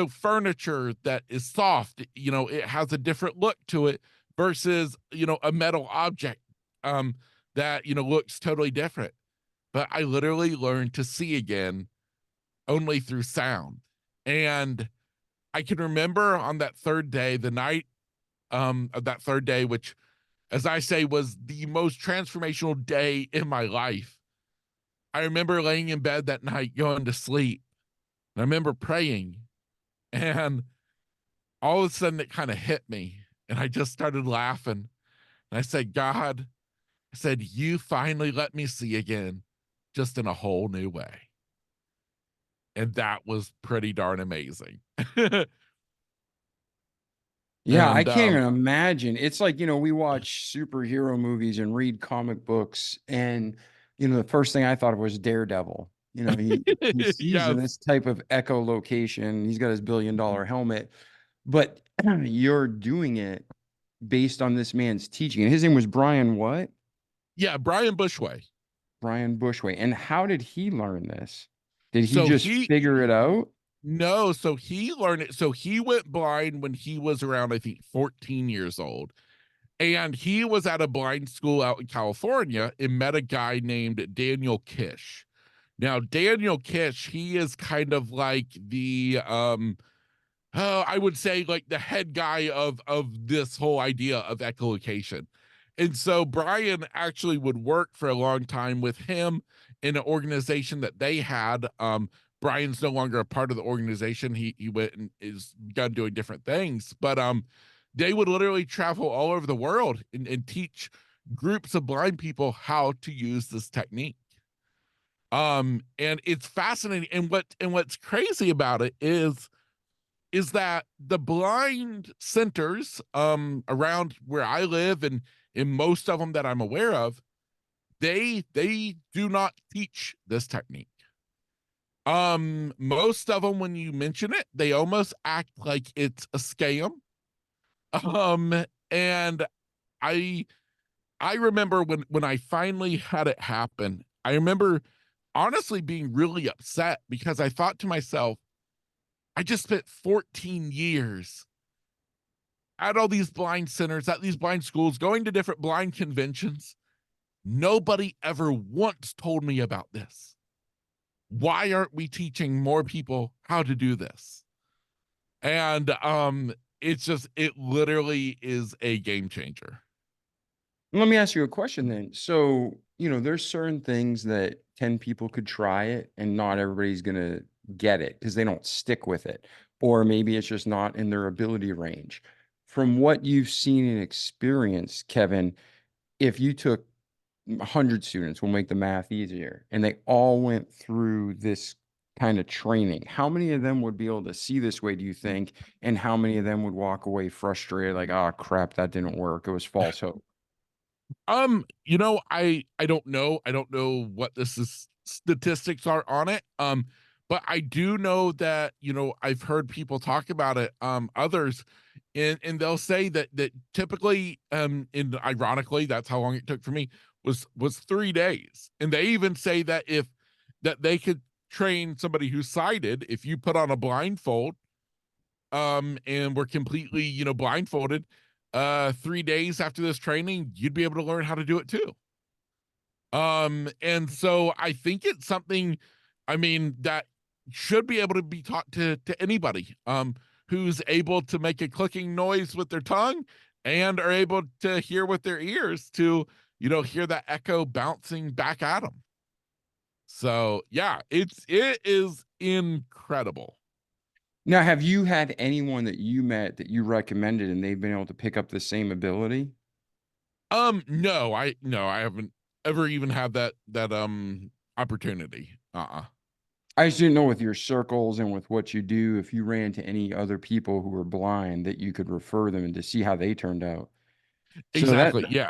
furniture that is soft, it has a different look to it versus, a metal object that, looks totally different. But I literally learned to see again only through sound. And I can remember on that third day, the night of that third day, which, as I say, was the most transformational day in my life. I remember laying in bed that night going to sleep. And I remember praying, and all of a sudden it kind of hit me, and I just started laughing. And I said, God, I said, you finally let me see again, just in a whole new way. And that was pretty darn amazing. Yeah, I and can't even imagine. It's like, we watch superhero movies and read comic books, and the first thing I thought of was Daredevil. He sees in Yes. this type of echolocation. He's got his $1 billion helmet, but you're doing it based on this man's teaching. And his name was Brian what? Yeah, Brian Bushway. Brian Bushway. And how did he learn this? Did he So just he figure it out? No, so he learned it. So he went blind when he was around, I think, 14 years old. And he was at a blind school out in California and met a guy named Daniel Kish. Now, Daniel Kish, he is kind of like the I would say like the head guy of this whole idea of echolocation. And so Brian actually would work for a long time with him in an organization that they had. Brian's no longer a part of the organization. He went and is done doing different things. But they would literally travel all over the world and teach groups of blind people how to use this technique. And it's fascinating. And what's crazy about it is that the blind centers around where I live, and in most of them that I'm aware of, they do not teach this technique. Most of them, when you mention it, they almost act like it's a scam. And I I remember when I finally had it happen, I remember honestly being really upset because I thought to myself, I just spent 14 years at all these blind centers, at these blind schools, going to different blind conventions. Nobody ever once told me about this. Why aren't we teaching more people how to do this? And it's just, it literally is a game changer. Let me ask you a question then. So, there's certain things that 10 people could try it and not everybody's going to get it because they don't stick with it. Or maybe it's just not in their ability range. From what you've seen and experienced, Kevin, if you took 100 students, we'll make the math easier, and they all went through this kind of training, how many of them would be able to see this way, do you think? And how many of them would walk away frustrated, like, oh, crap, that didn't work. It was false hope. I don't know. I don't know what statistics are on it. But I do know that, I've heard people talk about it, others, and they'll say that typically, and ironically, that's how long it took for me, was 3 days. And they even say that if that they could train somebody who's sighted, if you put on a blindfold, and we're completely, blindfolded, 3 days after this training, you'd be able to learn how to do it too. And so I think it's something, I mean, that should be able to be taught to anybody who's able to make a clicking noise with their tongue and are able to hear with their ears to, hear that echo bouncing back at them. So yeah, it is incredible. Now, have you had anyone that you met that you recommended and they've been able to pick up the same ability? No, I haven't ever even had that opportunity. I just didn't know with your circles and with what you do, if you ran into any other people who were blind that you could refer them and to see how they turned out. So that, Exactly. Yeah.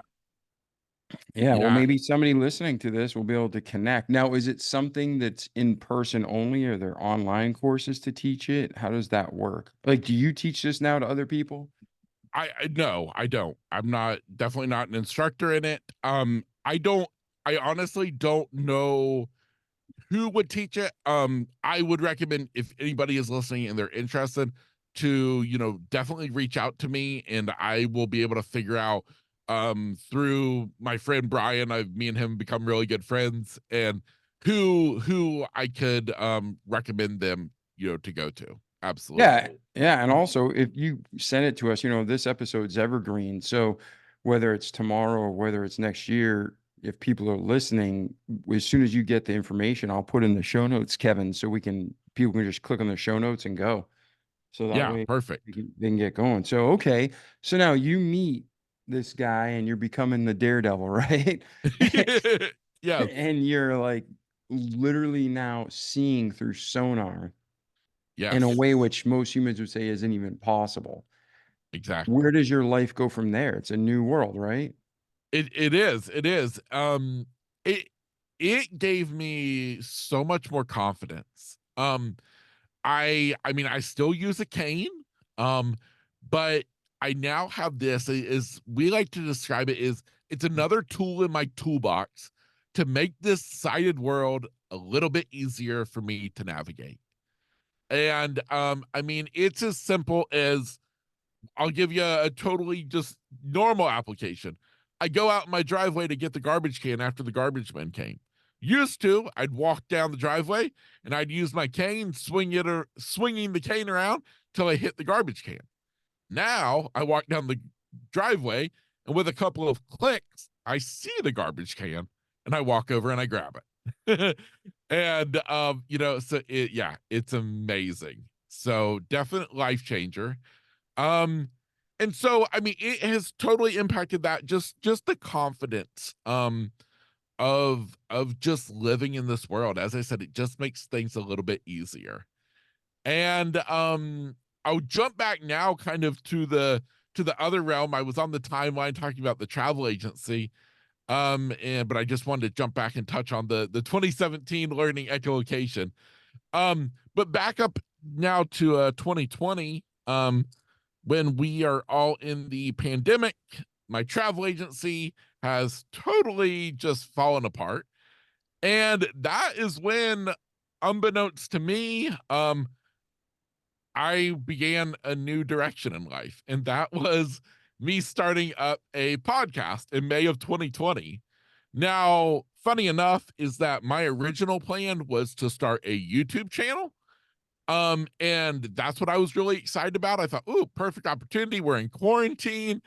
yeah, well, Yeah. maybe somebody listening to this will be able to connect. Now, is it something that's in person only? Are there online courses to teach it? How does that work? Like, do you teach this now to other people? I no, I don't. I'm not definitely not an instructor in it. I honestly don't know who would teach it. I would recommend, if anybody is listening and they're interested, to, definitely reach out to me, and I will be able to figure out through my friend Brian. Me and him become really good friends, and who I could recommend them, to go to. Yeah, Absolutely. yeah, and also if you send it to us, this episode's evergreen. So whether it's tomorrow or whether it's next year, if people are listening, as soon as you get the information, I'll put in the show notes, Kevin, so people can just click on the show notes and go. So that Yeah, way perfect. they can get going. So okay, so now you meet this guy and you're becoming the daredevil, right? Yes, And you're like literally now seeing through sonar in a yes, way which most humans would say isn't even possible. exactly. Where does your life go from there? It's a new world, right? It is, it is. It it gave me so much more confidence. I mean, I still use a cane, um, but I now have this, is we like to describe it, is it's another tool in my toolbox to make this sighted world a little bit easier for me to navigate. And I mean, it's as simple as, I'll give you a totally just normal application. I go out in my driveway to get the garbage can after the garbage men came. Used to, I'd walk down the driveway and I'd use my cane, swinging the cane around till I hit the garbage can. Now I walk down the driveway, and with a couple of clicks, I see the garbage can and I walk over and I grab it. And so yeah, it's amazing. So definite life changer. Um And so, I mean, it has totally impacted that, just the confidence of just living in this world. As I said, it just makes things a little bit easier. And I'll jump back now kind of to the other realm. I was on the timeline talking about the travel agency. And but I just wanted to jump back and touch on the 2017 learning echolocation. But back up now to 2020, when we are all in the pandemic, my travel agency has totally just fallen apart. And that is when, unbeknownst to me, I began a new direction in life. And that was me starting up a podcast in May of 2020. Now, funny enough, is that my original plan was to start a YouTube channel. And that's what I was really excited about. I thought, ooh, perfect opportunity. We're in quarantine.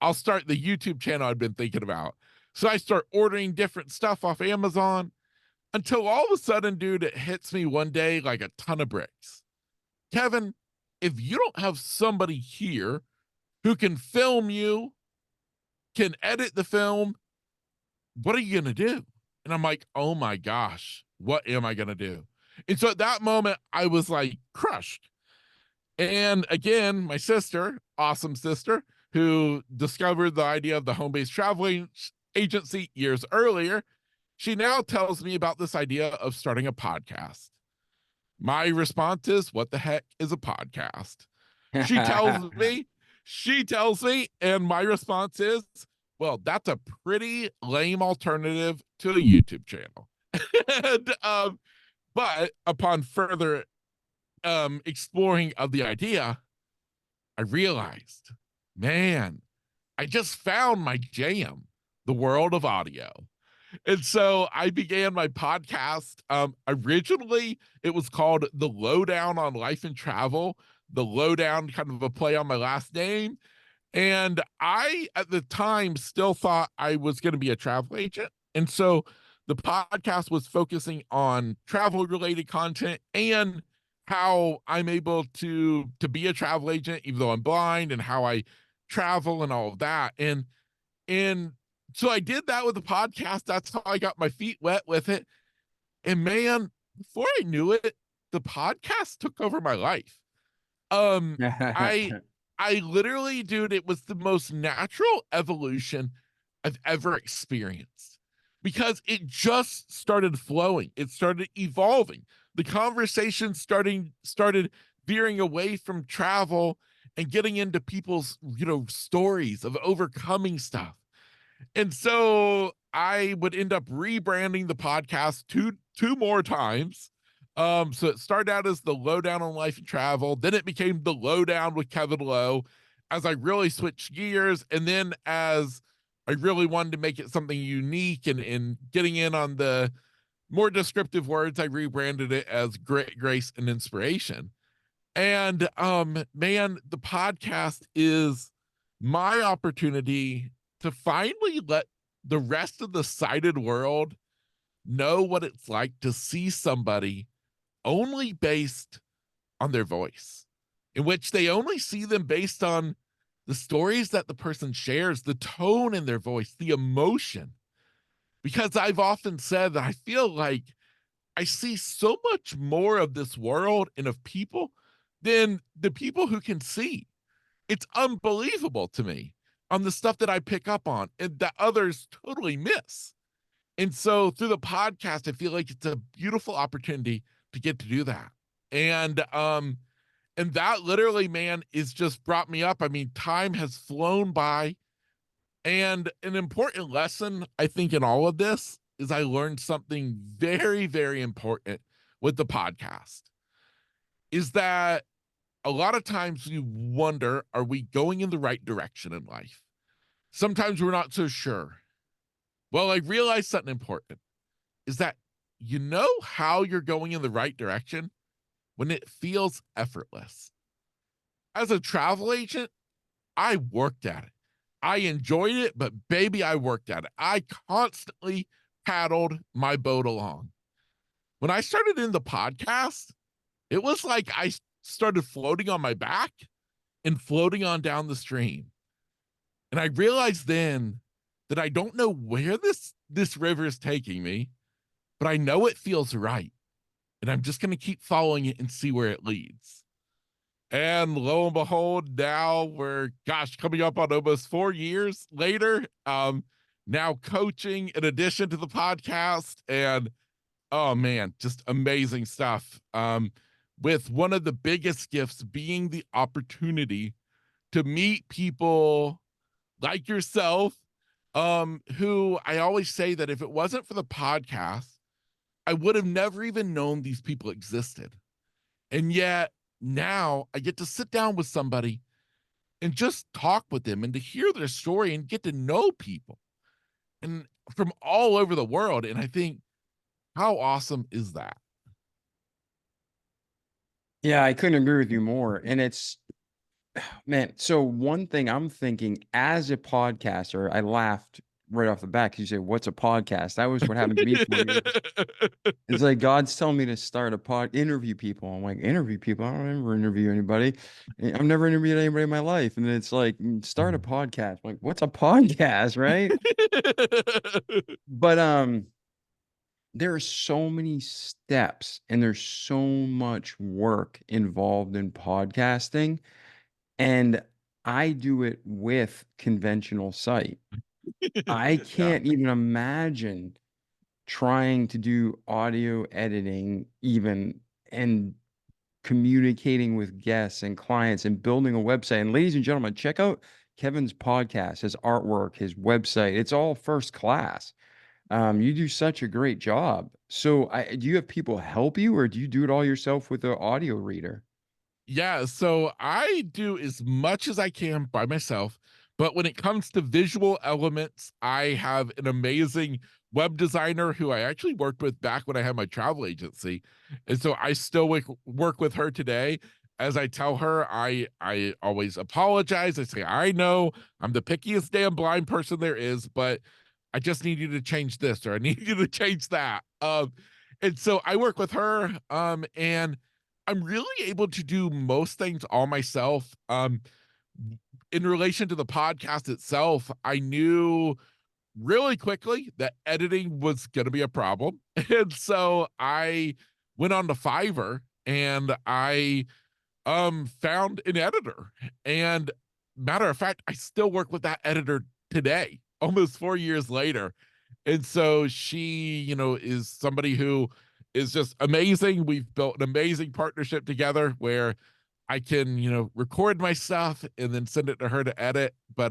I'll start the YouTube channel I've been thinking about. So I start ordering different stuff off Amazon until all of a sudden, dude, it hits me one day like a ton of bricks. Kevin, if you don't have somebody here who can film you, can edit the film, what are you going to do? And I'm like, oh my gosh, what am I going to do? And so at that moment, I was like crushed. And again, my sister, awesome sister, who discovered the idea of the home based traveling agency years earlier, she now tells me about this idea of starting a podcast. My response is, what the heck is a podcast? She tells me, and my response is, well, that's a pretty lame alternative to a YouTube channel. and, but upon further exploring of the idea, I realized, man, I just found my jam, the world of audio. And so I began my podcast. Originally, it was called The Lowdown on Life and Travel, the lowdown, kind of a play on my last name. And I, at the time, still thought I was going to be a travel agent. And so the podcast was focusing on travel related content and how I'm able to be a travel agent, even though I'm blind, and how I travel and all of that. And so I did that with the podcast. That's how I got my feet wet with it. And man, before I knew it, the podcast took over my life. Um, I I literally, dude, it was the most natural evolution I've ever experienced because it just started flowing. It started evolving. The conversation started veering away from travel and getting into people's, stories of overcoming stuff. And so I would end up rebranding the podcast two more times. So it started out as the Lowdown on Life and Travel, then it became the Lowdown with Kevin Lowe as I really switched gears, and then as I really wanted to make it something unique and getting in on the more descriptive words, I rebranded it as Great Grace and Inspiration. And man, the podcast is my opportunity to finally let the rest of the sighted world know what it's like to see somebody only based on their voice, in which they only see them based on the stories that the person shares, the tone in their voice, the emotion. Because I've often said that I feel like I see so much more of this world and of people than the people who can see. It's unbelievable to me on the stuff that I pick up on and that others totally miss. And so through the podcast, I feel like it's a beautiful opportunity to get to do that. And that literally, man, is just brought me up. I mean, time has flown by. And an important lesson, I think, in all of this is I learned something very, very important with the podcast is that a lot of times you wonder, are we going in the right direction in life? Sometimes we're not so sure. Well, I realized something important is that you know how you're going in the right direction when it feels effortless. As a travel agent, I worked at it. I enjoyed it, but baby, I worked at it. I constantly paddled my boat along. When I started in the podcast, it was like I started floating on my back and floating on down the stream. And I realized then that I don't know where this river is taking me, but I know it feels right. And I'm just going to keep following it and see where it leads. And lo and behold, now we're, gosh, coming up on almost 4 years later. Now coaching in addition to the podcast. And oh man, just amazing stuff. With one of the biggest gifts being the opportunity to meet people like yourself, who I always say that if it wasn't for the podcast, I would have never even known these people existed. And yet now I get to sit down with somebody and just talk with them and to hear their story and get to know people and from all over the world. And I think, how awesome is that? Yeah, I couldn't agree with you more. And it's, man, so one thing I'm thinking as a podcaster, I laughed right off the bat because you said, "What's a podcast?" That was what happened to me 4 years. It's like God's telling me to start a interview people. I'm like, interview people? I don't ever interview anybody. I've never interviewed anybody in my life. And it's like, start a podcast. I'm like, what's a podcast, right? But there are so many steps and there's so much work involved in podcasting. And I do it with conventional sight. I Yeah. can't even imagine trying to do audio editing even and communicating with guests and clients and building a website. And ladies and gentlemen, check out Kevin's podcast, his artwork, his website. It's all first class. You do such a great job. So, do you have people help you, or do you do it all yourself with an audio reader? Yeah, so I do as much as I can by myself, but when it comes to visual elements, I have an amazing web designer who I actually worked with back when I had my travel agency. And so I still work with her today. As I tell her, I always apologize. I say, I know I'm the pickiest damn blind person there is, but I just need you to change this or I need you to change that. And so I work with her, and I'm really able to do most things all myself. In relation to the podcast itself, I knew really quickly that editing was going to be a problem. And so I went on to Fiverr and I found an editor. And matter of fact, I still work with that editor today, almost 4 years later. And so she, is somebody who is just amazing. We've built an amazing partnership together where I can, record my stuff and then send it to her to edit. But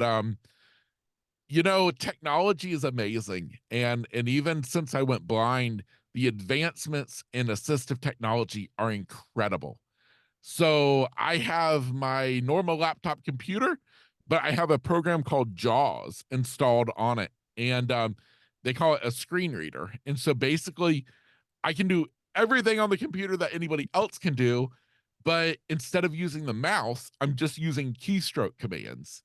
technology is amazing. And even since I went blind, the advancements in assistive technology are incredible. So I have my normal laptop computer, but I have a program called JAWS installed on it. And they call it a screen reader. And so basically, I can do everything on the computer that anybody else can do. But instead of using the mouse, I'm just using keystroke commands.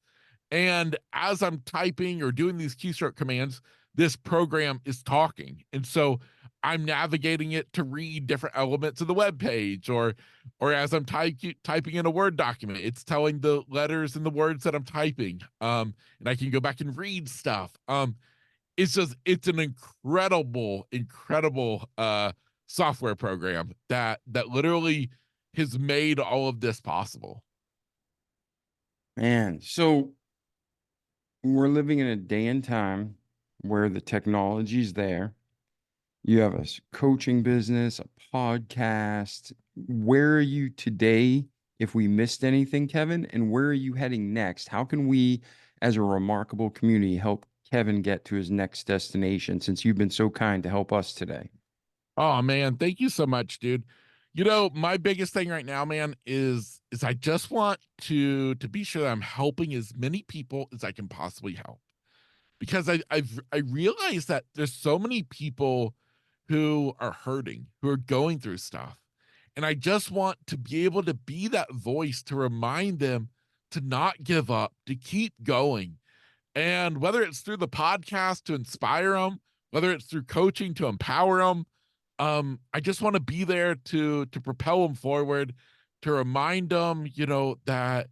And as I'm typing or doing these keystroke commands, this program is talking. And so I'm navigating it to read different elements of the web page, or as I'm typing in a Word document, it's telling the letters and the words that I'm typing. And I can go back and read stuff. It's an incredible software program that literally has made all of this possible. Man, so we're living in a day and time where the technology's there. You have a coaching business, a podcast. Where are you today if we missed anything, Kevin? And where are you heading next? How can we, as a remarkable community, help Kevin get to his next destination since you've been so kind to help us today? Oh man, thank you so much, dude. My biggest thing right now, man, is I just want to be sure that I'm helping as many people as I can possibly help. Because I realize that there's so many people who are hurting, who are going through stuff. And I just want to be able to be that voice to remind them to not give up, to keep going. And whether it's through the podcast to inspire them, whether it's through coaching to empower them, I just want to be there to propel them forward, to remind them, that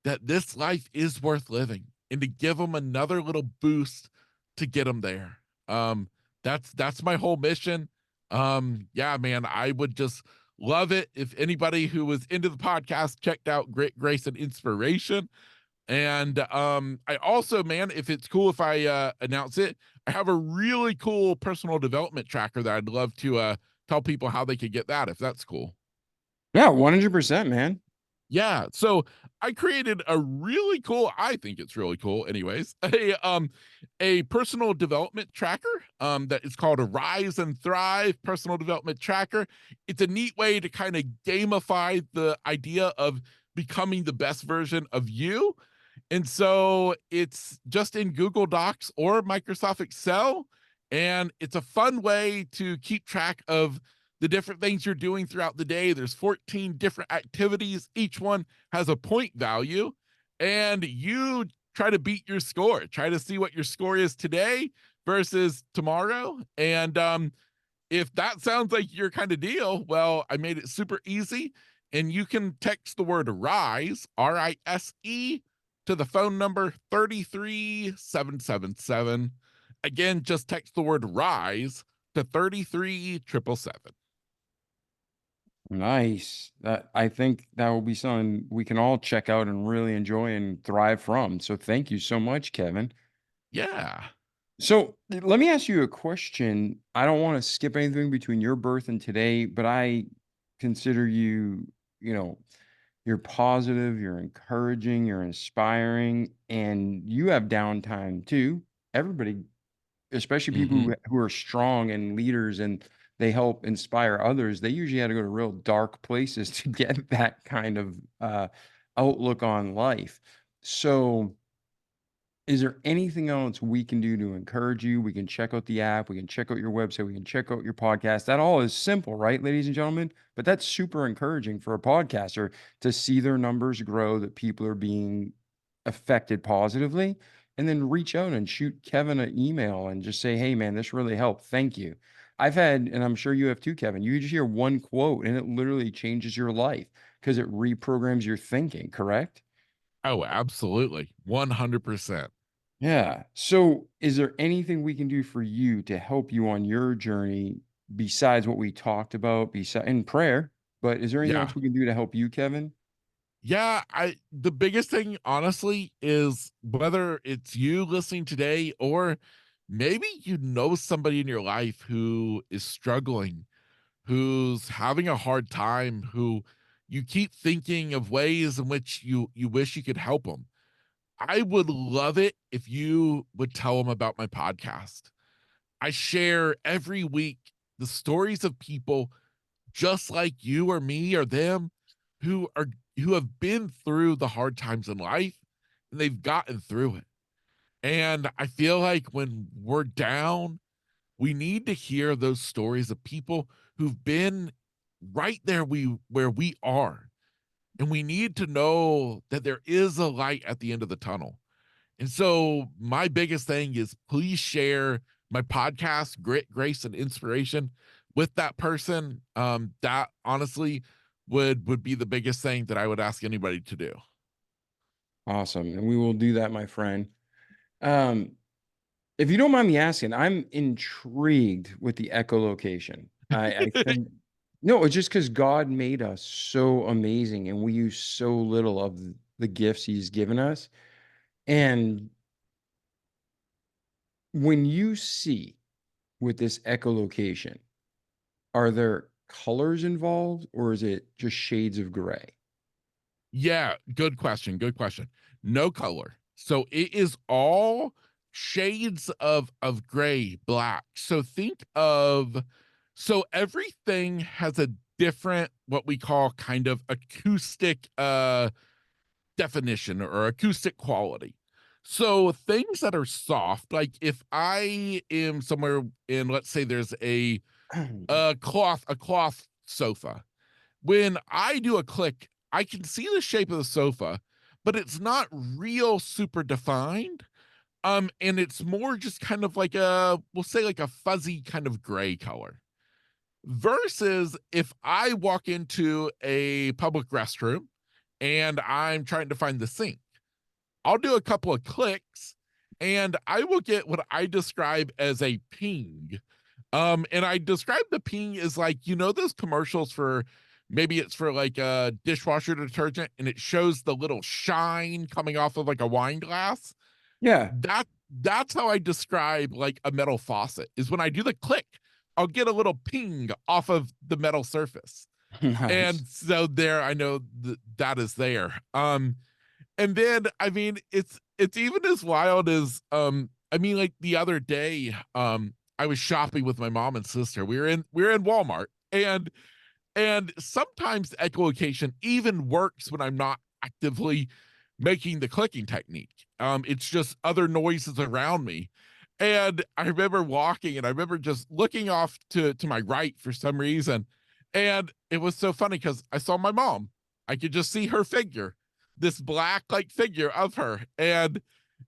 that this life is worth living and to give them another little boost to get them there. Um, that's my whole mission. Yeah, man, I would just love it if anybody who was into the podcast checked out Grit, Grace, and Inspiration. And I also, man, if it's cool if I announce it, I have a really cool personal development tracker that I'd love to tell people how they could get that if that's cool. Yeah, 100%, man. Yeah, so I created a really cool, I think it's really cool anyways, a personal development tracker that is called a Rise and Thrive personal development tracker. It's a neat way to kind of gamify the idea of becoming the best version of you. And so it's just in Google Docs or Microsoft Excel. And it's a fun way to keep track of the different things you're doing throughout the day. There's 14 different activities. Each one has a point value. And you try to beat your score. Try to see what your score is today versus tomorrow. And if that sounds like your kind of deal, well, I made it super easy. And you can text the word RISE, RISE, to the phone number 33777. Again, just text the word RISE to 33777. Nice. That I think that will be something we can all check out and really enjoy and thrive from. So thank you so much, Kevin. Yeah. So let me ask you a question. I don't want to skip anything between your birth and today, but I consider you, you know, you're positive, you're encouraging, you're inspiring, and you have downtime too. Everybody, especially people Hmm. who are strong and leaders and they help inspire others, they usually had to go to real dark places to get that kind of outlook on life. So, is there anything else we can do to encourage you? We can check out the app, we can check out your website, we can check out your podcast. That all is simple, right, ladies and gentlemen? But that's super encouraging for a podcaster to see their numbers grow, that people are being affected positively, and then reach out and shoot Kevin an email and just say, "Hey, man, this really helped. Thank you." I've had, and I'm sure you have too, Kevin. You just hear one quote and it literally changes your life because it reprograms your thinking, correct? Oh, absolutely. 100%. Yeah. So, is there anything we can do for you to help you on your journey besides what we talked about, beside in prayer? But is there anything Yeah. else we can do to help you, Kevin? Yeah, I the biggest thing honestly is whether it's you listening today or maybe you know somebody in your life who is struggling, who's having a hard time, who you keep thinking of ways in which you wish you could help them. I would love it if you would tell them about my podcast. I share every week the stories of people just like you or me or them who are who have been through the hard times in life and they've gotten through it. And I feel like when we're down, we need to hear those stories of people who've been right there where we are. And we need to know that there is a light at the end of the tunnel. And so my biggest thing is please share my podcast, Grit, Grace, and Inspiration with that person. That honestly would be the biggest thing that I would ask anybody to do. Awesome. And we will do that, my friend. Um, if you don't mind me asking, I'm intrigued with the echolocation. I think no, it's just because God made us so amazing and we use so little of the gifts He's given us. And when you see with this echolocation, are there colors involved or is it just shades of gray? Yeah, good question. Good question. No color. So it is all shades of gray, black. So think of so everything has a different what we call kind of acoustic definition or acoustic quality. So things that are soft, like if I am somewhere in, let's say there's a cloth sofa. When I do a click, I can see the shape of the sofa, but it's not real super defined. And it's more just kind of like we'll say like a fuzzy kind of gray color. Versus if I walk into a public restroom and I'm trying to find the sync. I'll do a couple of clicks and I will get what I describe as a ping. And I describe the ping as like, those commercials for, maybe it's for like a dishwasher detergent and it shows the little shine coming off of like a wine glass. Yeah. That's how I describe like a metal faucet, is when I do the click, I'll get a little ping off of the metal surface. Nice. And so there, I know that is there. And then I mean, it's even as wild as I mean, like the other day, I was shopping with my mom and sister. We were in Walmart, and sometimes echolocation even works when I'm not actively making the clicking technique. It's just other noises around me. And I remember walking and I remember just looking off to my right for some reason. And it was so funny because I saw my mom. I could just see her figure, this black like figure of her. And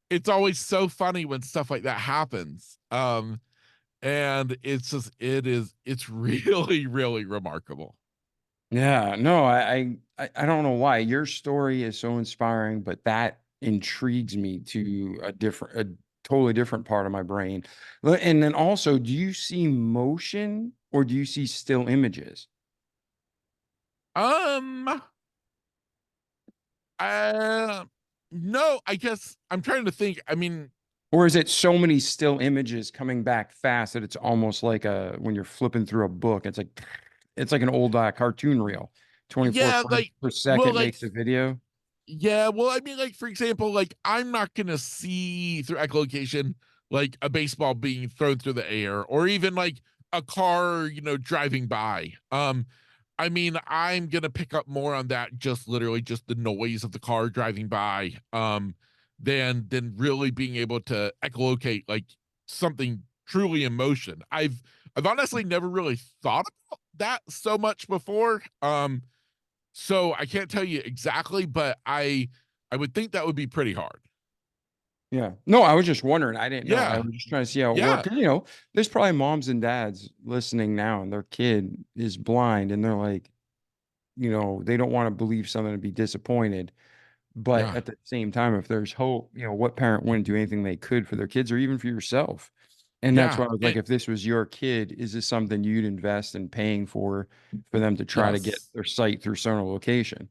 it's always so funny when stuff like that happens. And it's really, really remarkable. Yeah, no, I don't know why your story is so inspiring, but that intrigues me to a totally different part of my brain. And then also, do you see motion or do you see still images? Um, uh, no, I guess I'm trying to think. I mean, Or is it so many still images coming back fast that it's almost like a when you're flipping through a book, it's like an old cartoon reel. 24 yeah, frames like, per well, second like, makes a video. yeah, well, I mean, like, for example, like, I'm not gonna see through echolocation like a baseball being thrown through the air, or even like a car, driving by. I mean, I'm gonna pick up more on that, just literally just the noise of the car driving by, than really being able to echolocate like something truly in motion. I've honestly never really thought about that so much before. So I can't tell you exactly, but I would think that would be pretty hard. Yeah. No, I was just wondering. I didn't know. I Yeah. was just trying to see how it Yeah. worked. There's probably moms and dads listening now and their kid is blind and they're like, they don't want to believe something and be disappointed. But Yeah. at the same time, if there's hope, what parent wouldn't do anything they could for their kids or even for yourself? And that's Yeah. why I was like, if this was your kid, is this something you'd invest in paying for them to try to get Yes. their sight through sonal location?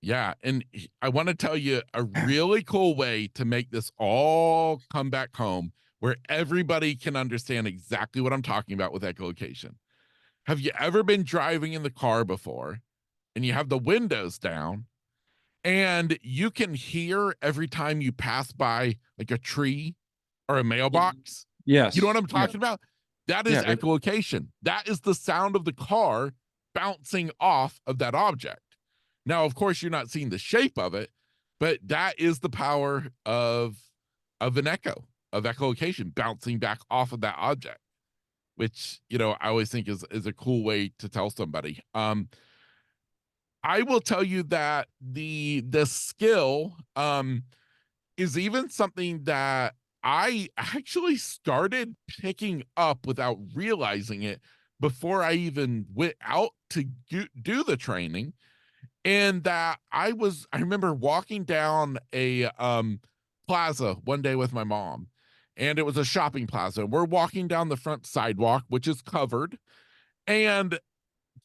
Yeah. And I want to tell you a really cool way to make this all come back home where everybody can understand exactly what I'm talking about with echolocation. Have you ever been driving in the car before and you have the windows down and you can hear every time you pass by like a tree or a mailbox? You know what Yes. I'm Yeah. talking about? That is Yeah. echolocation. That is the sound of the car bouncing off of that object. Now, of course, you're not seeing the shape of it, but that is the power of an echo, of echolocation bouncing back off of that object, which I always think is a cool way to tell somebody. I will tell you that the skill is even something that I actually started picking up without realizing it before I even went out to do the training. And that I remember walking down a plaza one day with my mom, and it was a shopping plaza. We're walking down the front sidewalk, which is covered. And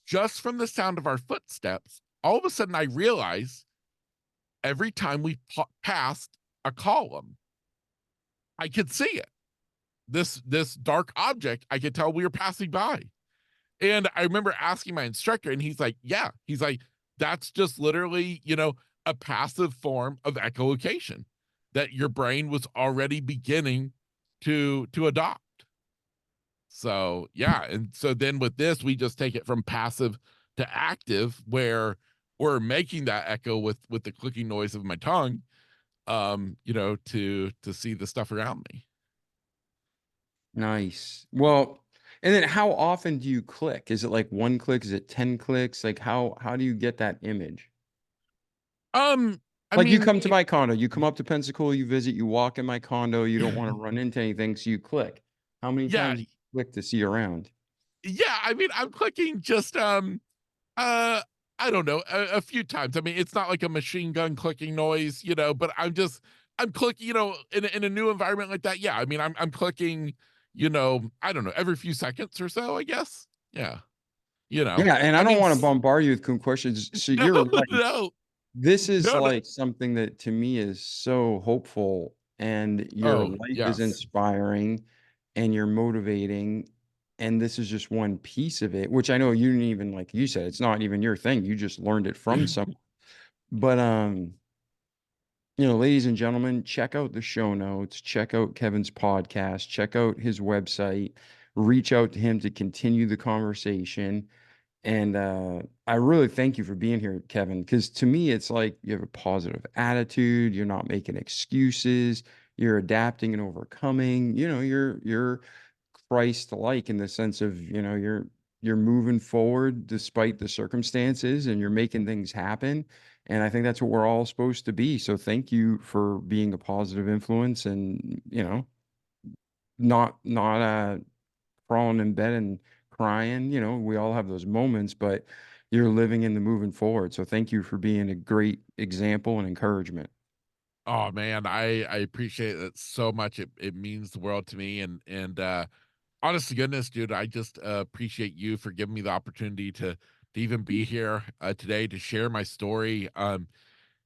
just from the sound of our footsteps, all of a sudden I realized every time we passed a column, I could see it. This dark object, I could tell we were passing by. And I remember asking my instructor, and he's like, "Yeah," he's like, "That's just literally, a passive form of echolocation that your brain was already beginning to adopt." So yeah, and so then with this, we just take it from passive to active, where we're making that echo with the clicking noise of my tongue, to see the stuff around me. Nice. Well, and then how often do you click? Is it like one click? Is it 10 clicks? Like how do you get that image? Um, I Like you mean, come to my condo, you come up to Pensacola, you visit, you walk in my condo, you don't want to run into anything, so you click. How many yeah, times do you click to see around? yeah. I mean, I'm clicking just uh I don't know, a few times. I mean, it's not like a machine gun clicking noise, but I'm clicking, in a new environment like that. Yeah, I mean, I'm clicking, I don't know, every few seconds or so, I guess. Yeah, Yeah, and I I don't mean, want to bombard you with questions. So no, you're right. no, This is no, no. like something that to me is so hopeful, and your Oh, life is yes. inspiring and you're motivating. And this is just one piece of it, which I know you didn't even, like you said, it's not even your thing. You just learned it from someone. But ladies and gentlemen, check out the show notes, check out Kevin's podcast, check out his website, reach out to him to continue the conversation. And I really thank you for being here, Kevin, because to me, it's like you have a positive attitude. You're not making excuses. You're adapting and overcoming. You're Christ-like in the sense of, you're moving forward despite the circumstances and you're making things happen. And I think that's what we're all supposed to be. So thank you for being a positive influence and, not crawling in bed and crying. We all have those moments, but you're living in the moving forward. So thank you for being a great example and encouragement. Oh man, I appreciate it so much. It means the world to me, and honest to goodness, dude, I just appreciate you for giving me the opportunity to even be here today to share my story.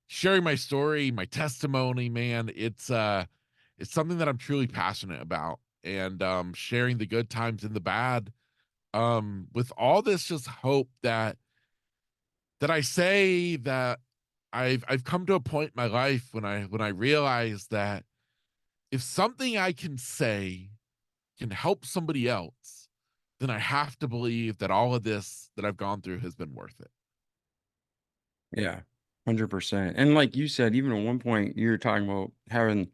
Sharing my story, my testimony, man, it's something that I'm truly passionate about, and sharing the good times and the bad. With all this, just hope that I say that I've come to a point in my life when I realize that if something I can say can help somebody else, then I have to believe that all of this that I've gone through has been worth it. Yeah, 100%. And like you said, even at one point, you were talking about having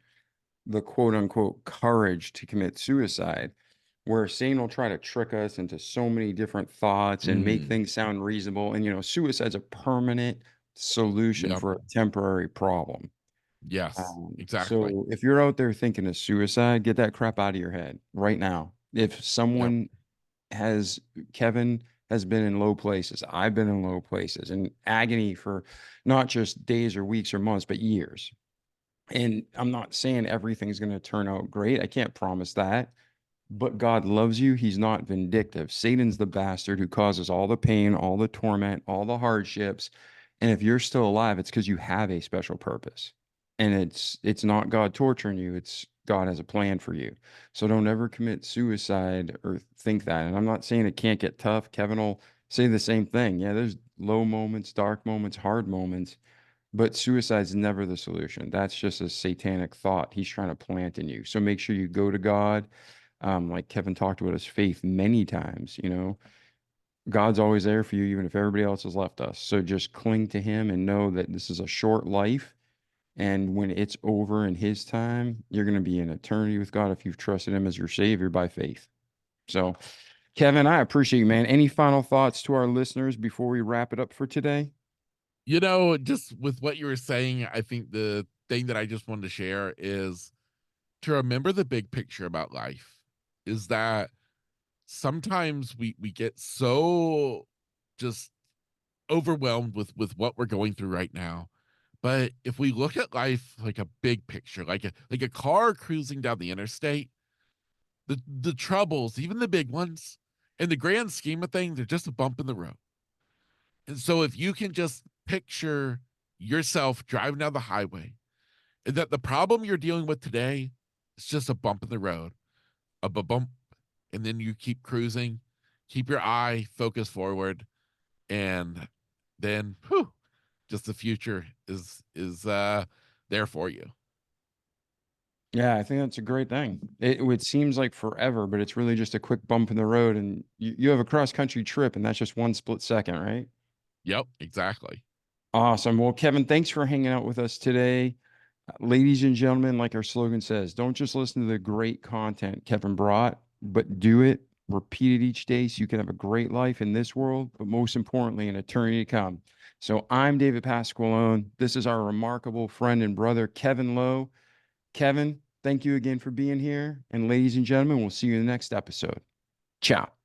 the quote unquote courage to commit suicide, where Satan will try to trick us into so many different thoughts and make Mhm. things sound reasonable. And, suicide's a permanent solution Yep. for a temporary problem. Yes, exactly. So if you're out there thinking of suicide, get that crap out of your head right now. If Yep. someone has, Kevin has been in low places, I've been in low places and agony for not just days or weeks or months, but years. And I'm not saying everything's going to turn out great. I can't promise that. But God loves you. He's not vindictive. Satan's the bastard who causes all the pain, all the torment, all the hardships. And if you're still alive, it's because you have a special purpose. And it's not God torturing you. It's God has a plan for you. So don't ever commit suicide or think that. And I'm not saying it can't get tough. Kevin will say the same thing. Yeah, there's low moments, dark moments, hard moments, but suicide's never the solution. That's just a satanic thought he's trying to plant in you. So make sure you go to God. Like Kevin talked about his faith many times, God's always there for you, even if everybody else has left us. So just cling to him and know that this is a short life. And when it's over in his time, you're going to be in eternity with God if you've trusted him as your savior by faith. So, Kevin, I appreciate you, man. Any final thoughts to our listeners before we wrap it up for today? Just with what you were saying, I think the thing that I just wanted to share is to remember the big picture about life is that sometimes we get so just overwhelmed with what we're going through right now. But if we look at life like a big picture, like a car cruising down the interstate, the troubles, even the big ones, in the grand scheme of things, they're just a bump in the road. And so if you can just picture yourself driving down the highway and that the problem you're dealing with today is just a bump in the road, a bump, and then you keep cruising, keep your eye focused forward, and then whew, just the future is there for you. Yeah, I think that's a great thing. It seems like forever, but it's really just a quick bump in the road, and you have a cross country trip, and that's just one split second, right? Yep, exactly. Awesome. Well, Kevin, thanks for hanging out with us today. Ladies and gentlemen, like our slogan says, don't just listen to the great content Kevin brought, but do it, repeat it each day so you can have a great life in this world, but most importantly, in eternity to come. So I'm David Pasqualone. This is our remarkable friend and brother, Kevin Lowe. Kevin, thank you again for being here. And ladies and gentlemen, we'll see you in the next episode. Ciao.